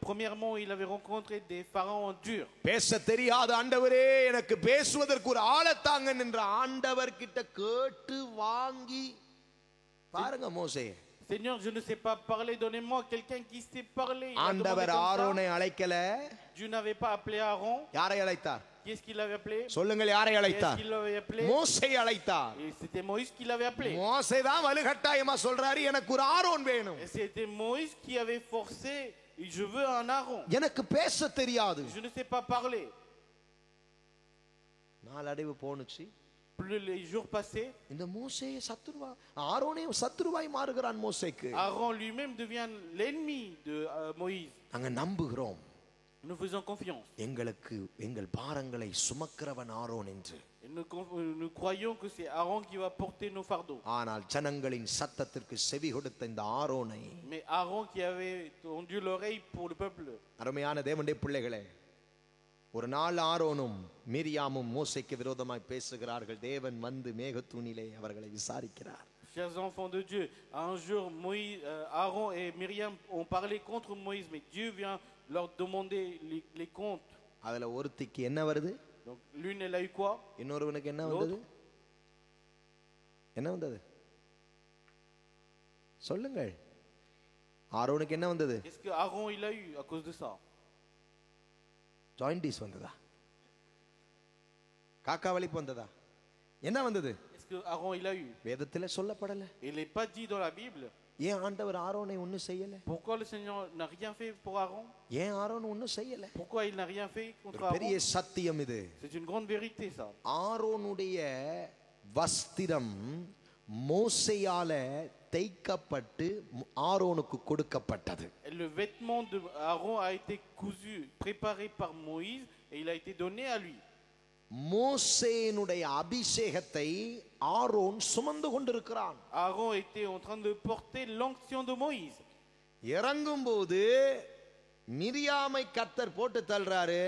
Premièrement, il avait rencontré des pharaons durs. பேச தெரியாத ஆண்டவரே எனக்கு பேசுவதற்கு ஒரு ஆளை தாங்க என்ற ஆண்டவர் கிட்ட கேட்டு வாங்கி பாருங்க மோசே. Seigneur, je ne sais pas parler, donnez-moi quelqu'un qui sait parler. ஆண்டவர் ஆரோனை அழைக்கல. Dieu n'avait pas appelé Aaron. யாரை அழைத்தார்? Qui est-ce qu'il avait appelé? சொல்லுங்கள், யாரை Qui est-ce அழைத்தார்? qu'il l'avait appelé? மோசே அழைத்தார். Et c'était Moïse qui l'avait appelé. மோசே தான் வலுக்கட்டாயமா சொல்றாரு, எனக்கு ஒரு ஆரோன் வேணும். Et c'était Moïse qui avait forcé, je veux un Aaron. எனக்கு பேச தெரியாது. Je ne sais pas parler. நாளடைவு போனுச்சு. Plus les jours passaient, இந்த மோசே சத்துருவா, ஆரோனே சத்துருவாய் மாறுகிறான் மோசேக்கு. Aaron lui-même devient l'ennemi de Moïse. நாங்க நம்புகிறோம், Nous faisons confiance. எங்களுக்கு எங்கள் பாரங்களை சுமக்கிறவன் ஆரோன் என்று. Et nous croyons que c'est Aaron qui va porter nos fardeaux. ஆனால் ஜனங்களின் சத்தத்திற்கு செவி கொடுத்த இந்த ஆரோனை, Mais Aaron qui avait tendu l'oreille pour le peuple. அருமையான தேவனுடைய பிள்ளைகளே, ஒரு நாள் ஆரோனும் மிரியாமும் மோசேக்கு விரோதமாய் பேசுகிறார்கள். தேவன் வந்து மேகத்தூணிலே அவர்களை விசாரிக்கிறார். Chers enfants de Dieu, un jour Aaron et Myriam ont parlé contre Moïse, mais Dieu vient leur demander les comptes. அதுல ஒருத்திக்கு என்ன வருது? Donc l'une elle a eu quoi? இன்னொருவனுக்கு என்ன வந்தது? என்ன வந்தது? சொல்லுங்கள். ஆரோனுக்கு என்ன வந்தது? Qu'est-ce que Aaron il a eu à cause de ça? Jaundice வந்ததா? காக்கா வலிப்பு வந்ததா? என்ன வந்தது? Qu'est-ce que Aaron il a eu? வேதத்துல சொல்லப்படல. Il n'est pas dit dans la Bible. ஏன் ஆண்டவர் ஆரோனை ஒன்னும் செய்யல? Pourquoi le Seigneur n'a rien fait pour Aaron? ஏன் ஆரோன் ஒன்னும் செய்யல? Pourquoi il n'a rien fait contre பெரிய Aaron? சத்தியம் இது. C'est une grande vérité ça. ஆரோனுடைய வஸ்திரம் மோசேயால தைக்கப்பட்டு ஆரோனுக்கு கொடுக்கப்பட்டது. Le vêtement de Aaron a été cousu, préparé par Moïse et il a été donné à lui. மோசேனுடைய அபிஷேகத்தை ஆரோன் சுமந்து கொண்டிருக்கிறான். Aaron était en train de porter l'onction de Moïse. இறங்கும்போது மிரியாமை கர்த்தர் போட்டு தள்ளுறாரு.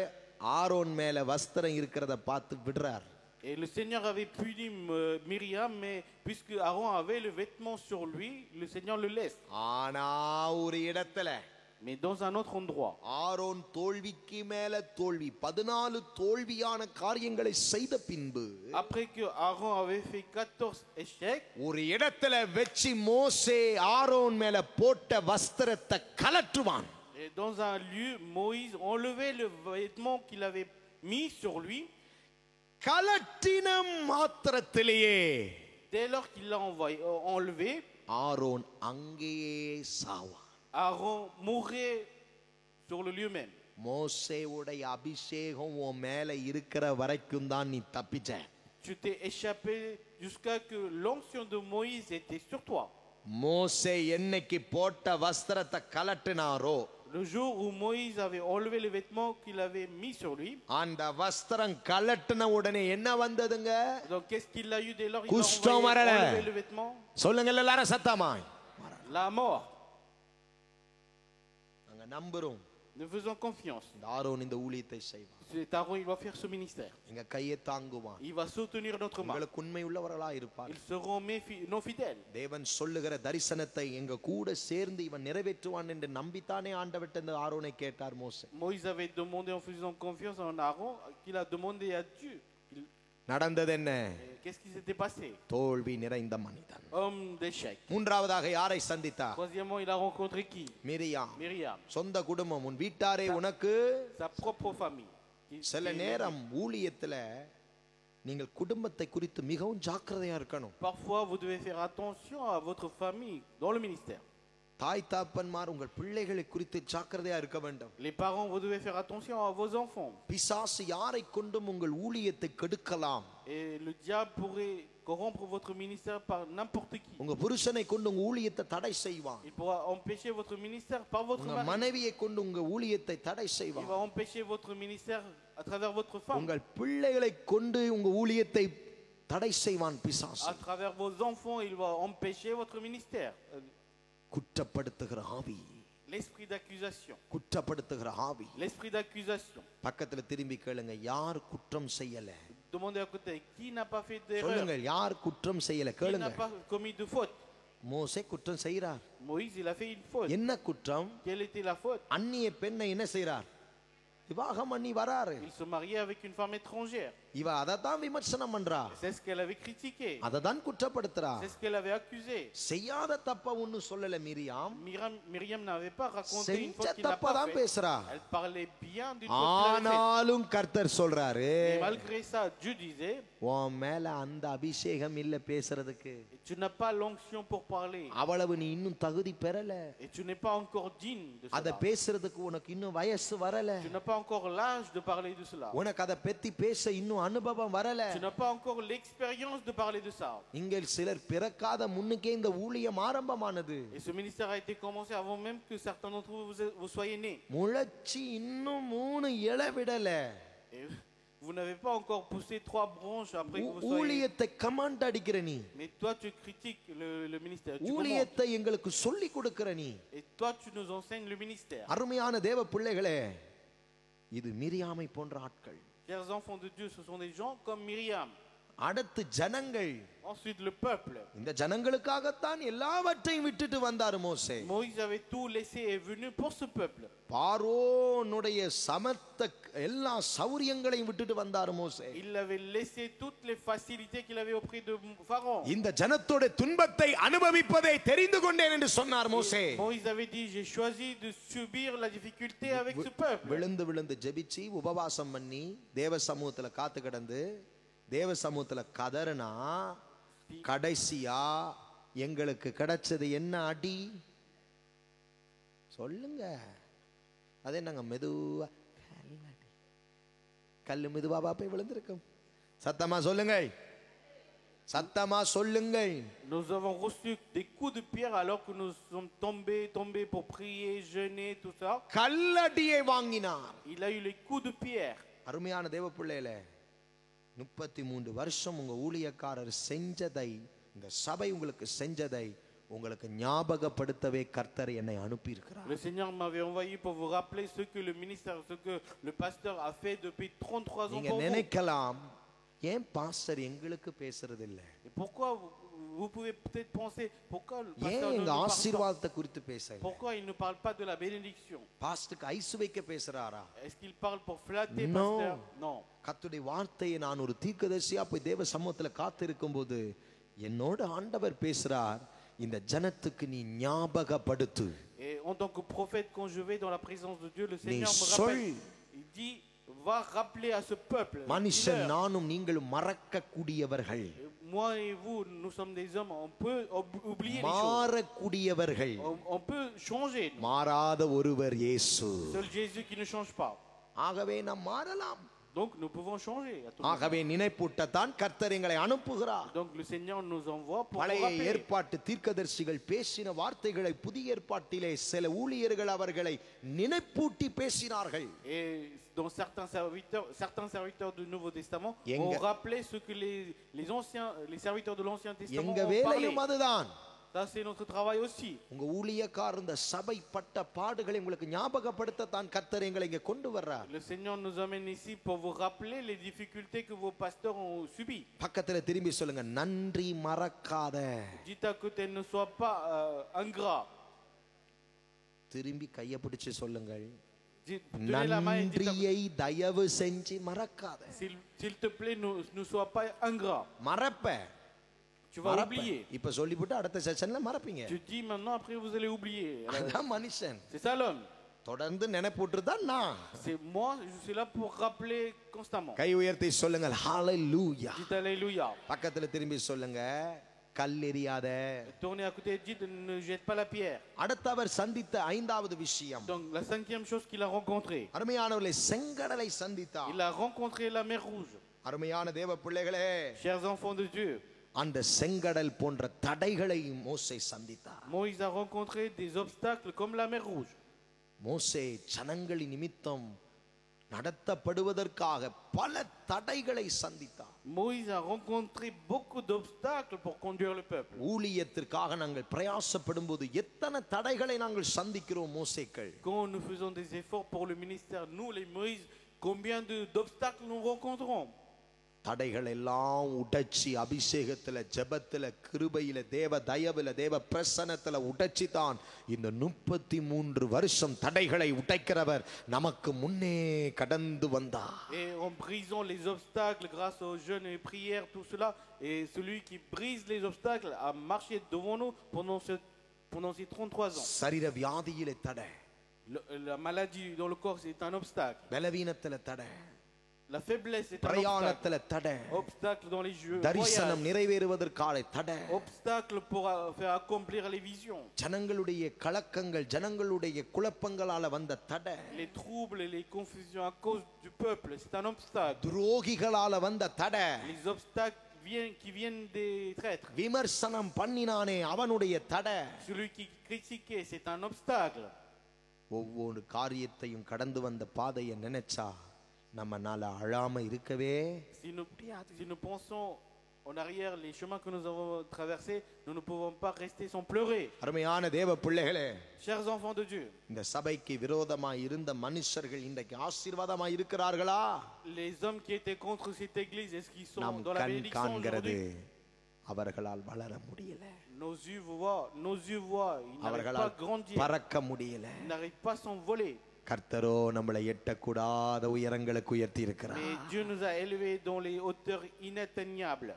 Aaron மேல வஸ்திரம் இருக்கிறத பார்த்து விடுறார். Et le Seigneur avait puni Myriam, mais puisque Aaron avait le vêtement sur lui, le Seigneur le laisse. ஆனா ஒரு இடத்துல, Mais dans un autre endroit, Aaron தோல்விக்கு மேல தோல்வி, 14 தோல்வியான காரியங்களை செய்த பின்பு, après que Aaron avait fait 14 échecs, ஒரு இடத்துல வெச்சி மோசே ஆரோன் மேல போட்ட வஸ்திரத்தை கலற்றுவான். et dans un lieu, Moïse enlevait le vêtement qu'il avait mis sur lui. கலட்டின மாத்திரத்திலேயே Dès lors qu'il l'a enlevé, Aaron அங்கேயே சாவான். Aaron mourait sur le lieu même. மோசேவுடைய அபிஷேகம் உன் மேல இருக்கிற வரைக்கும் தான் நீ தப்பிச்ச. Tu t'es échappé jusqu'à que l'onction de Moïse était sur toi. மோசே என்னைக்கு போட்ட வஸ்திரத்தை கலட்டினாரோ, Le jour où Moïse avait enlevé les vêtements qu'il avait mis sur lui, அந்த வஸ்திரம் கலட்டின உடனே என்ன வந்ததுங்க? donc qu'est-ce qu'il a eu dès lors il a குஷ்டம் வரல. enlevé le vêtement? சொல்லுங்க எல்லாரும் சத்தமாய். La mort. நாங்க நம்புறோம் Nous faisons confiance. இந்த ஆரோன் இந்த ஊழியத்தை செய்வான். C'est Aaron, il va faire ce ministère. எங்க கையை தாங்குவான். Il va soutenir notre main. உங்களுக்கு உண்மை உள்ளவர்களா இருப்பார். Ils seront nos fidèles. தேவன் சொல்லுகிற தரிசனத்தை எங்க கூட சேர்ந்து இவன் நிறைவேற்றுவான் என்று நம்பித்தானே ஆண்டவர்ட்ட இந்த ஆரோனை கேட்டார் மோசே. Moïse avait demandé en faisant confiance en Aaron, qu'il a demandé à Dieu. நடந்தது என்ன? Qu'est-ce qui s'était passé? தோல்வி நிறைந்த மனிதன். Homme d'échec. மூன்றாவதாக யாரை சந்தித்தார்? Troisièmement, il a rencontré qui? Miriam. Myriam. சொந்த குடும்பம், உன் வீட்டாரே உனக்கு. Sa propre famille. சில நேரம் ஊழியத்துல நீங்கள் குடும்பத்தை குறித்து மிகவும் ஜாக்கிரதையா இருக்கணும். Parfois, vous devez faire attention à votre famille dans le ministère. தாய் தாப்பன்மார் உங்கள் பிள்ளைகளை குறித்து ஜாக்கிரதையா இருக்க வேண்டும். Les parents, vous devez faire attention à vos enfants. பிசாசு யாரை கொண்டும் உங்கள் ஊழியத்தை கெடுக்கலாம். Et le diable pourrait corrompre votre ministère par n'importe qui. உங்க புருஷனை கொண்டு உங்க ஊழியத்தை தடை செய்வான். Il pourra empêcher votre ministère par votre உங்க mari. மனைவியை கொண்டு உங்க ஊழியத்தை தடை Il செய்வான். va empêcher votre ministère à travers votre femme. உங்கள் பிள்ளைகளை கொண்டு உங்க ஊழியத்தை தடை செய்வான் பிசாசு. À travers vos enfants, il va empêcher votre ministère. குற்றப்படுத்துகிற ஆவி. L'esprit d'accusation. குற்றப்படுத்துகிற ஆவி. L'esprit d'accusation. பக்கத்துல திரும்பி கேளுங்க, யார் குற்றம் செய்யல? Demandez à côté, qui n'a pas fait d'erreur? சொல்லுங்க, யார் குற்றம் செய்யல? Qui n'a கேளுங்க. pas commis de faute? மோசே குற்றம் செய்கிறார். Moïse, il a fait une faute. என்ன குற்றம்? Quelle était la faute? அந்நிய பெண்ணை என்ன செய்றார்? விவாகம் பண்ணி வராரு. Il se mariait avec une femme étrangère. இவ அததான் விமர்சனம் பண்றா. C'est ce qu'elle avait critiqué. அததான் குற்றப்படுத்துறா. C'est ce qu'elle avait accusé. செய்யாத தப்ப ஒன்னு சொல்லல Miriam. Myriam n'avait pas raconté une செஞ்ச faute qu'il n'a தப்ப pas தான் fait. பேசுறா. Elle parlait bien d'une faute qu'il avait faite. ஆனாலும் கர்த்தர் சொல்றாரு, Et malgré ça, Dieu disait, உன் மேல அந்த அபிஷேகம் இல்ல பேசுறதுக்கு. tu n'as pas l'onction pour parler. அவ்வளவு நீ இன்னும் தகுதி பெறல. Et tu n'es pas encore digne de அத cela. பேசுறதுக்கு உனக்கு இன்னும் வயசு வரல. Tu n'as pas encore l'âge de parler de cela. உனக்கு அத பத்தி பேச இன்னும் அனுபவம் வரல. Tu n'as pas encore l'expérience de parler de ça. இங்க சிலர் பிறக்காத முன்னுக்கே இந்த ஊழியம் ஆரம்பமானது. Et ce ministère a été commencé avant même que certains d'entre vous soyez nés. முளைச்சி இன்னும் 3 இலை விடல. Et vous n'avez pas encore poussé 3 branches après que vous soyez. ஊழியத்தை கமாண்ட் அடிக்கிற நீ. Mais toi tu critiques le ministère. Tu commandes. ஊழியத்தை எங்களுக்கு சொல்லி கொடுக்கிற நீ. Et toi tu nous enseignes le ministère. அருமையான தேவ பிள்ளைகளே, இது மிரியாமை போன்ற ஆட்கள். Chers enfants de Dieu, ce sont des gens comme Myriam. அடுத்து ஜனங்கள். Ensuite le peuple. இந்த ஜனங்களுக்காகத்தான் எல்லாவற்றையும் விட்டுட்டு வந்தார் மோசே. Moïse avait tout laissé et est venu pour ce peuple. பார்வோனுடைய சமத்த எல்லா சௌரியங்களையும் விட்டுட்டு வந்தார் மோசே. Il avait laissé toutes les facilités qu'il avait auprès de Pharaon. இந்த ஜனத்தோட துன்பத்தை அனுபவிப்பதை தெரிந்து கொண்டேன் என்று சொன்னார் மோசே. Moïse avait dit, j'ai choisi de subir la difficulté avec ce peuple. விழுந்து விழுந்து ஜெபிச்சு உபவாசம் பண்ணி தேவ சமூகத்துல காத்து கிடந்து தேவ சமூகத்துல கதறினா கடைசியா எங்களுக்கு கிடைச்சது என்ன அடி? சொல்லுங்க. அதே நாங்க மெதுவா கல்லு மெதுவா போய் விழுந்திருக்கும். சத்தமா சொல்லுங்கள், சத்தமா சொல்லுங்கள். Nous avons reçu des coups de pierre alors que nous sommes tombés pour prier, jeûner, tout ça. கல்லடியை வாங்கினார். Il a eu les coups de pierre. அருமையான தேவ பிள்ளைகளே, 33 வருஷம் உங்க ஊழியக்காரர் செஞ்சதை, இந்த சபை உங்களுக்கு செஞ்சதை உங்களுக்கு ஞாபகப்படுத்தவே கர்த்தர் என்னை அனுப்பி இருக்கிறார். Le Seigneur m'avait envoyé pour vous rappeler ce que le ministère, ce que le pasteur a fait depuis 33 ans நீங்க pour vous. நினைக்கலாம், ஏன் பாஸ்டர் எங்களுக்கு பேசுறது இல்ல? Et pourquoi vous pouvez peut-être penser pourquoi le ஏன் pasteur ne இந்த nous parle pas? ஆசீர்வாதத்தை குறித்து பேசல? Pourquoi il ne parle pas de la bénédiction? பாஸ்டருக்கு ஐஸ் வைக்க பேசுறாரா? Est-ce qu'il parle pour flatter No. pasteur? Non. கர்த்தருடைய வார்த்தையை நான் ஒரு தீர்க்கதரிசியா போய் தேவ சமூகத்துல காத்திருக்கும் போது என்னோட ஆண்டவர் பேசுறார், இந்த ஜனத்துக்கு நீ ஞாபகப்படுத்து. Et en tant que prophète, quand je vais dans la présence de Dieu, le நீ Seigneur me சொல். rappelle. Il dit, va rappeler à ce peuple. மனுஷன் dis-leur, நானும் நீங்களும் மறக்க கூடியவர்கள், moi et vous, nous sommes des hommes, on peut oublier les choses. மாறக்கூடியவர்கள், On peut changer. மாறாத ஒருவர் இயேசு. Seul Jésus qui ne change pas. ஆகவே நாம் மாறலாம். Donc nous pouvons changer. À tout moment. ஆகவே நினைப்பூட்டத்தான் கர்த்தர் எங்களை அனுப்புகிறார். Donc le Seigneur nous envoie pour nous பழைய rappeler. ஏற்பாட்டு தீர்க்கதரிசிகள் பேசின வார்த்தைகளை புதிய ஏற்பாட்டிலே சில ஊழியர்கள் அவர்களை நினைப்பூட்டி பேசினார்கள். Et dans certains serviteurs du Nouveau Testament Yenga- ont rappelé ce que les serviteurs de l'Ancien Testament எங்க ont parlé. வேலையும் அதுதான். Ça c'est notre travail aussi. உங்க ஊழியக்காரர் இந்த சபை பட்ட பாடுகளை உங்களுக்கு ஞாபகப்படுத்தத்தான் கர்த்தர் எங்களை இங்க கொண்டு வர்றார். Le Seigneur nous amène ici pour vous rappeler les difficultés que vos pasteurs ont subies. பக்கத்துல திரும்பி சொல்லுங்க, நன்றி மறக்காத. Dites à côté, ne sois pas ingrat. திரும்பி கையை பிடிச்சு சொல்லுங்கள், Tenez la main et dites நன்றியை தயவு செஞ்சு மறக்காத. s'il te plaît, ne sois pas ingrat. மறப்ப Tu vas oublier. இப்ப சொல்லிவிட்டு அடுத்த செஷன்ல மறப்பீங்க. Tu dis maintenant, après vous allez oublier. அதான் மனுஷன். C'est ça l'homme. தொடர்ந்து நினைப்பூட்டு தான் நான். C'est moi, je suis là pour rappeler constamment. கை உயர்த்தி சொல்லுங்கள், ஹalleluya. Dites alléluia. பக்கத்துல திரும்பி சொல்லுங்க, கல்லெறியாத. Tournez à côté et dites, ne jette pas la pierre. அடுத்து அவர் சந்தித்த ஐந்தாவது விஷயம், Donc la cinquième chose qu'il a rencontrée, அருமையானவர்களை செங்கடலை சந்தித்தார். il a rencontré la mer Rouge. அருமையான தேவ பிள்ளைகளே, Chers enfants de Dieu, அந்த செங்கடல் போன்ற தடைகளை மோசே சந்தித்தார். Moïse a rencontré des obstacles comme la mer Rouge. மோசே ஜனங்களின் நிமித்தம் நடத்தப்படுவதற்காக பல தடைகளை சந்தித்தார். Moïse a rencontré beaucoup d'obstacles pour conduire le peuple. ஊழியத்திற்காக நாங்கள் பிரயாசப்படும் போது எத்தனை தடைகளை நாங்கள் சந்திக்கிறோம் மோசேக்கள். Quand nous faisons des efforts pour le ministère, nous les Moïse, combien d'obstacles nous rencontrons? தடைகள் எல்லாம் உடைச்சி அபிஷேகத்துல, ஜெபத்துல, கிருபையில, தேவ தயவுல, தேவ பிரசன்னத்துல உடைச்சி தான் இந்த 33 வருஷம் தடைகளை உடைக்கிறவர் நமக்கு முன்னே கடந்து வந்தார். Et en brisant les obstacles grâce aux jeûnes et prières, tout cela, et celui qui brise les obstacles a marché devant nous pendant ces 33 ans. சரீர வியாதியிலே தடை, La maladie dans le corps, c'est un obstacle. பலவீனத்துல தடை, La faiblesse est un பிரயாணத்துல தடை, obstacle dans les jeux, தரிசனம் voyages, நிறைவேறுவதற்கான தடை, obstacle pour faire accomplir les visions, ஜனங்களுடைய கலக்கங்கள், ஜனங்களுடைய குழப்பங்களால வந்த தடை, les troubles et les confusions à cause du peuple, c'est un obstacle. துரோகிகளால வந்த தடை, Les obstacles qui viennent des traîtres. விமர்சனம் பண்ணினானே அவனுடைய தடை. Celui qui critiquait, c'est un obstacle. ஒவ்வொரு காரியத்தையும் கடந்து வந்த பாதையை நினைச்சா நம்மனால அழாம இருக்கவே. Si nous pensons en arrière les chemins que nous avons traversés, nous ne pouvons pas rester sans pleurer. அருமையான தேவ பிள்ளைகளே, Chers enfants de Dieu, இந்த சபைக்கு விரோதமாய் இருந்த மனுஷர்கள் இன்றைக்கு ஆசீர்வாதமாய் இருக்கிறார்களா? les hommes qui étaient contre cette église, est-ce qu'ils sont நாம் dans la கண் bénédiction காண்கிறது aujourd'hui? அவர்களால் வளர முடியல, Nos yeux voient, ils n'arrivent pas à அவர்களால் grandir, பறக்க முடியல. ils n'arrivent pas à s'envoler. கர்த்தரோ நம்மளை எட்டக்கூடாத உயரங்களுக்கு உயர்த்தி இருக்கிறார். Mais Dieu nous a élevés dans les hauteurs inatteignables.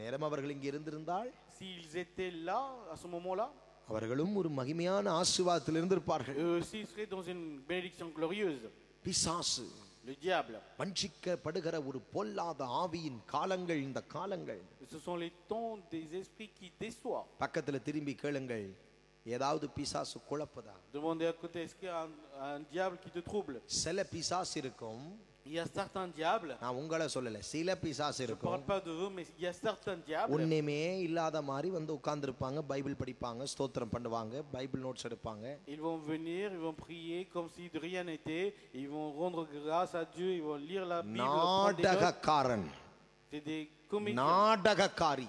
நேரம் அவர்கள் இங்க இருந்திருந்தால் S'ils étaient là, à ce moment-là, அவர்களும் ஒரு மகிமையான ஆசீர்வாதத்தில் இருந்திருப்பார்கள். eux aussi seraient dans une bénédiction glorieuse. பிசாசு, Le diable, வஞ்சிக்கப்படுகிற ஒரு பொல்லாத ஆவியின் காலங்கள் இந்த காலங்கள். ce sont les temps des esprits qui déçoivent. பக்கத்துல திரும்பி கேளுங்கள், ஏதாவது பிசாசு குழப்பதா? Demandez à côté, est-ce qu'il y a un diable qui te trouble? சில பிசாசு இருக்கும், Il y a certains diables, நான் உங்களை சொல்லல, சில பிசாசு je ne இருக்கும், parle pas de vous, mais il y a certains diables, ஒண்ணுமே இல்லாத மாதிரி வந்து உட்கார்ந்துருப்பாங்க, பைபிள் படிப்பாங்க, ஸ்தோத்திரம் பண்ணுவாங்க, பைபிள் நோட்ஸ் எடுப்பாங்க. ils vont venir, ils vont prier comme si de rien n'était, ils vont rendre grâce à Dieu, ils vont lire la Bible, prendre des notes. நாடகக்காரன், C'est des comédiens, Natakakkari.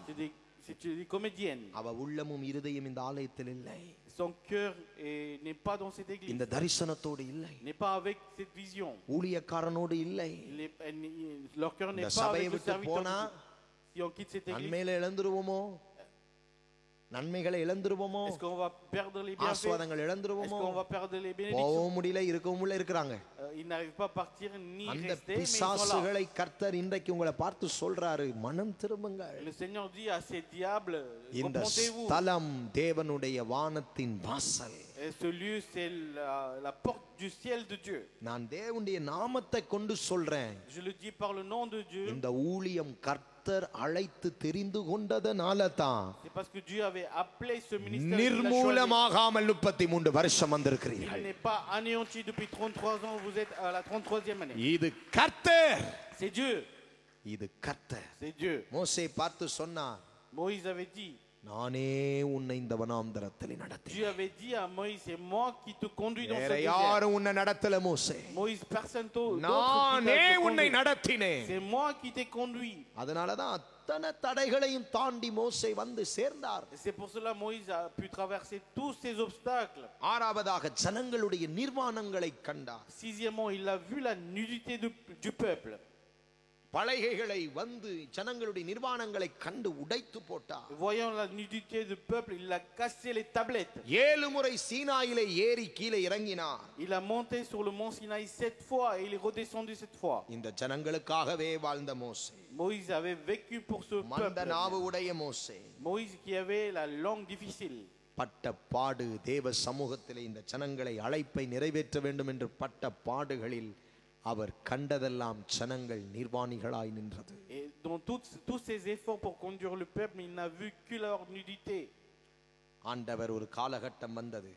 c'est des comédiennes. அவ உள்ளமும் இருதயம் இந்த ஆலயத்தில் இல்லை, Son cœur n'est pas dans cette église, இந்த தரிசனத்தோடு இல்லை, n'est pas avec cette vision. ஊழியக்காரனோடு இல்லை. Leur cœur n'est இந்த pas சபையை avec le விட்டு serviteur. போனா Si on quitte cette église, நன்மையில இழந்துருவோமோ? நன்மைகளை இழந்துருவோமோ, Est-ce qu'on va perdre les bienfaits? ஆசீர்வாதங்கள் Est-ce இழந்துருவோமோ, qu'on va perdre les bénédictions? போகவும் முடியல, இருக்கவும் முடியல, இருக்கிறாங்க. Ils n'arrivent pas à partir ni அந்த rester, mais ils sont là. பிசாசுகளை கர்த்தர் இன்றைக்கு உங்களை பார்த்து சொல்றாரு, மனம் திரும்புங்கள். Le Seigneur dit à ces diables, இந்த repentez-vous. ஸ்தலம் தேவனுடைய வானத்தின் வாசல். Et ce lieu, c'est la porte du ciel de Dieu. நான் தேவனுடைய நாமத்தை கொண்டு சொல்றேன். Je le dis par le nom de Dieu. இந்த ஊழியம் கர்த்தர் அழைத்து தெரிந்து கொண்டதனால தான் C'est parce que Dieu avait appelé ce ministère. நிர்மூலமாகாமல் 33 வருஷம் Il வந்திருக்கிறீர்கள். n'est pas anéanti depuis 33 ans, vous êtes à la 33e année. இது கர்த்தர், C'est Dieu. இது கர்த்தர். C'est Dieu. மோசே பார்த்து சொன்னார், Moïse avait dit, நானே உன்னை இந்த வனாந்தரத்தில் நடத்தி. Dieu avait dit à Moïse, c'est moi qui te conduis dans ce வேற désert. யாரும் உன்னை நடத்தல மோசே, Moïse, personne d'autre qui நானே t'a te உன்னை conduit. நடத்தினேன். C'est moi qui t'ai conduit. அதனாலதான் அத்தனை தடைகளையும் தாண்டி மோசே வந்து சேர்ந்தார். Et c'est pour cela Moïse a pu traverser tous ces obstacles. ஆறாவதாக ஜனங்களுடைய நிர்வாணங்களை கண்டார். Sixièmement, il a vu la nudité du peuple. பலகைகளை வந்து ஜனங்களுடைய நிர்வாணங்களை கண்டு உடைத்து போட்டார். Voyant la nudité du peuple, il a cassé les tablettes. 7 முறை சீனாயிலே ஏறி கீழே இறங்கினார். Il a monté sur le mont Sinaï 7 fois et il est redescendu 7 fois. இந்த ஜனங்களுக்காகவே வாழ்ந்த மோசே, Moïse avait vécu pour ce மந்த peuple. நாவு உடைய மோசே, Moïse qui avait la langue difficile. பட்ட பாடு, தேவ சமூகத்திலே இந்த ஜனங்களை அழைப்பை நிறைவேற்ற வேண்டும் என்று பட்ட பாடுகளில் அவர் கண்டதெல்லாம் ஜனங்கள் நிர்வாணிகளாய் நின்றது. Et dans tous ces efforts pour conduire le peuple, il n'a vu que leur nudité. ஆண்டவர் ஒரு காலகட்டம் வந்தது,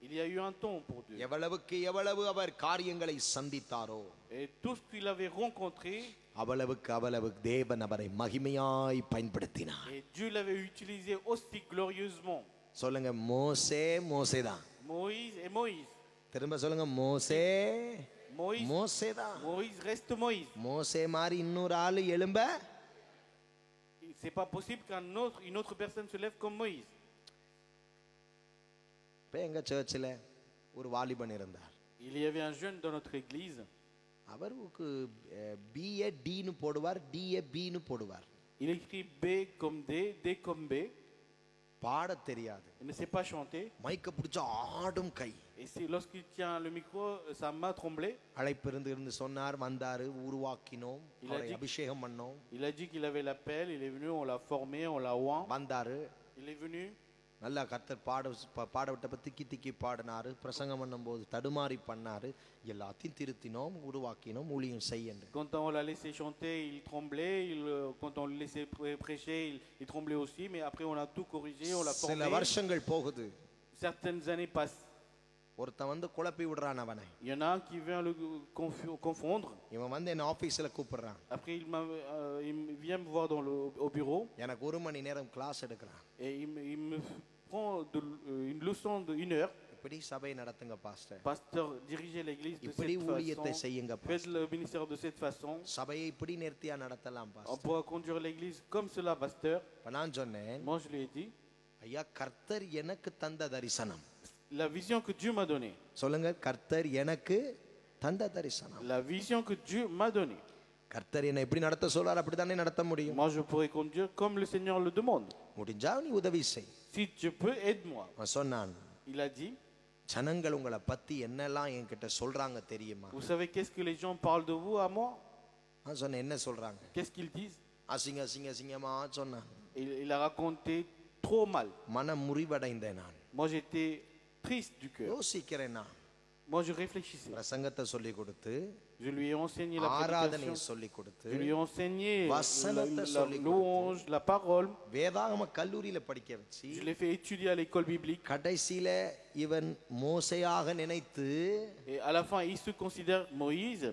Il y a eu un temps pour Dieu. எவ்வளவுக்கு எவ்வளவு அவர் காரியங்களை சந்தித்தாரோ Et tout ce qu'il avait rencontré, அவ்வளவுக்கு அவ்வளவு தேவன் அவரை மகிமையாய் பயன்படுத்தினார். et Dieu l'avait utilisé aussi glorieusement. சொல்லுங்க, மோசே மோசேதான். Moïse et Moïse. திரும்ப சொல்லுங்க, மோசே Moïse, மோசேதான். Moïse reste Moïse. மோசே மாதிரி இன்னொரு ஆளு எழும்ப C'est pas possible qu'une autre personne se lève comme Moïse. இப்போ எங்க சர்ச்சில் ஒரு வாலிபன் இருந்தார். Il y avait un jeune dans notre église. அவருக்கு பிஏ டின்னு போடுவார், டிஏ பின்னு போடுவார். Il écrit B comme D, D comme B. பாட தெரியாது. Il ne sait pas chanter. மைக்க பிடிச்ச ஆடும் கை. Et lorsqu'il tient le micro, sa main tremblait. அழைப்பு இருந்து சொன்னார், வந்தாரு, உருவாக்கினோம், அவரை அபிஷேகம் பண்ணோம். Il a dit qu'il avait l'appel, il est venu, on l'a formé, on l'a oint. வந்தாரு, Il est venu. நல்லா கர்த்தர் பாட விட்டப்ப திக்கி பாடினாரு. பிரசங்கம் பண்ணும்போது தடுமாறி பண்ணாரு. எல்லாத்தையும் திருத்தினோம், உருவாக்கினோம், ஊழியம் செய்யணும். Quand on l'a laissé chanter, il tremblait. Quand on le laissait prêcher, il tremblait aussi. Mais après, on a tout corrigé, on l'a formé. சில வருஷங்கள் போகுது. Certaines années passent. ஒருத்தன் வந்து குழப்பி விடுறான் அவனை. Il y en a un qui vient le confondre. இவன் வந்து என்ன ஆபீஸ்ல கூப்பிடுறான். Après, il vient me voir au bureau. எனக்கு 1 மணி நேரம் கிளாஸ் எடுக்கிறான். Et il me prend une leçon de 1 heure. இப்படி சபை நடத்துங்க pastor. Pasteur, dirigez l'église de இப்படி cette ஊழியத்தை façon. செய்யுங்க Faites pastor. le ministère de cette façon. சபையை இப்படி நேர்த்தியா நடத்தலாம் On pastor. pourra conduire l'église comme cela, pasteur. இப்ப நான் சொன்னேன், Moi, je lui ai dit, ஐயா கர்த்தர் எனக்கு தந்த தரிசனம். la vision que Dieu m'a donnée. சொல்லுங்க, கர்த்தர் எனக்கு தந்த தரிசனம். La vision que Dieu m'a donnée. கர்த்தர் என்ன எப்படி நடத்த சொல்றார், அப்படித்தானே நடத்த முடியும். Moi, je pourrais conduire comme le Seigneur le demande. முடிஞ்சா நீ உதவி செய். Si tu peux, aide-moi. அவன் சொன்னான், Il a dit, ஜனங்கள் உங்களை பத்தி என்னெல்லாம் என்கிட்ட சொல்றாங்க தெரியுமா? vous savez qu'est-ce que les gens parlent de vous à moi? நான் சொன்னேன், என்ன சொல்றாங்க? Qu'est-ce qu'ils disent? அசிங்கமா சொன்னான். Il a raconté trop mal. மன முறிவடைந்தேன் நான். Moi, j'étais triste du cœur. யோசிக்கிறேன் நான். Moi, je réfléchissais. பிரசங்கத்தை சொல்லி கொடுத்து, Je lui ai enseigné la ஆராதனையை prédication. சொல்லி கொடுத்து, Je lui ai enseigné வசனத்தை la சொல்லி louange, la parole. வேதாகம கல்லூரியில படிக்க வச்சு, Je l'ai fait étudier à l'école biblique. கடைசியில இவன் மோசையாக நினைத்து, Et à la fin, il se considère Moïse.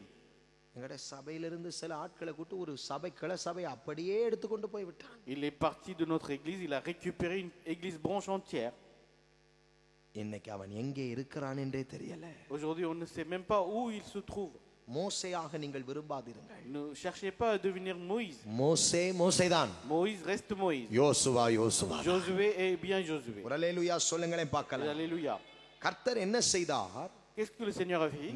எங்கட சபையிலிருந்து சில ஆட்களை கூட்டு ஒரு கிளை சபை அப்படியே எடுத்துக்கொண்டு போய் விட்டான். Il est parti de notre église, il a récupéré une église branche entière. இன்னைக்கு அவன் எங்கே இருக்கிறான் என்றே தெரியல. Aujourd'hui, on ne sait même pas où il se trouve. மோசேயாக நீங்கள் விரும்பாதீர்கள். Ne cherchez pas à devenir Moïse. மோசேதான். Moïse reste Moïse. யோசுவா. Josué est bien Josué. ஒரு அல்லேலூயா சொல்லுங்களேன் பார்க்கலாம். Alléluia. கர்த்தர் என்ன செய்தார்? Qu'est-ce que le Seigneur a fait?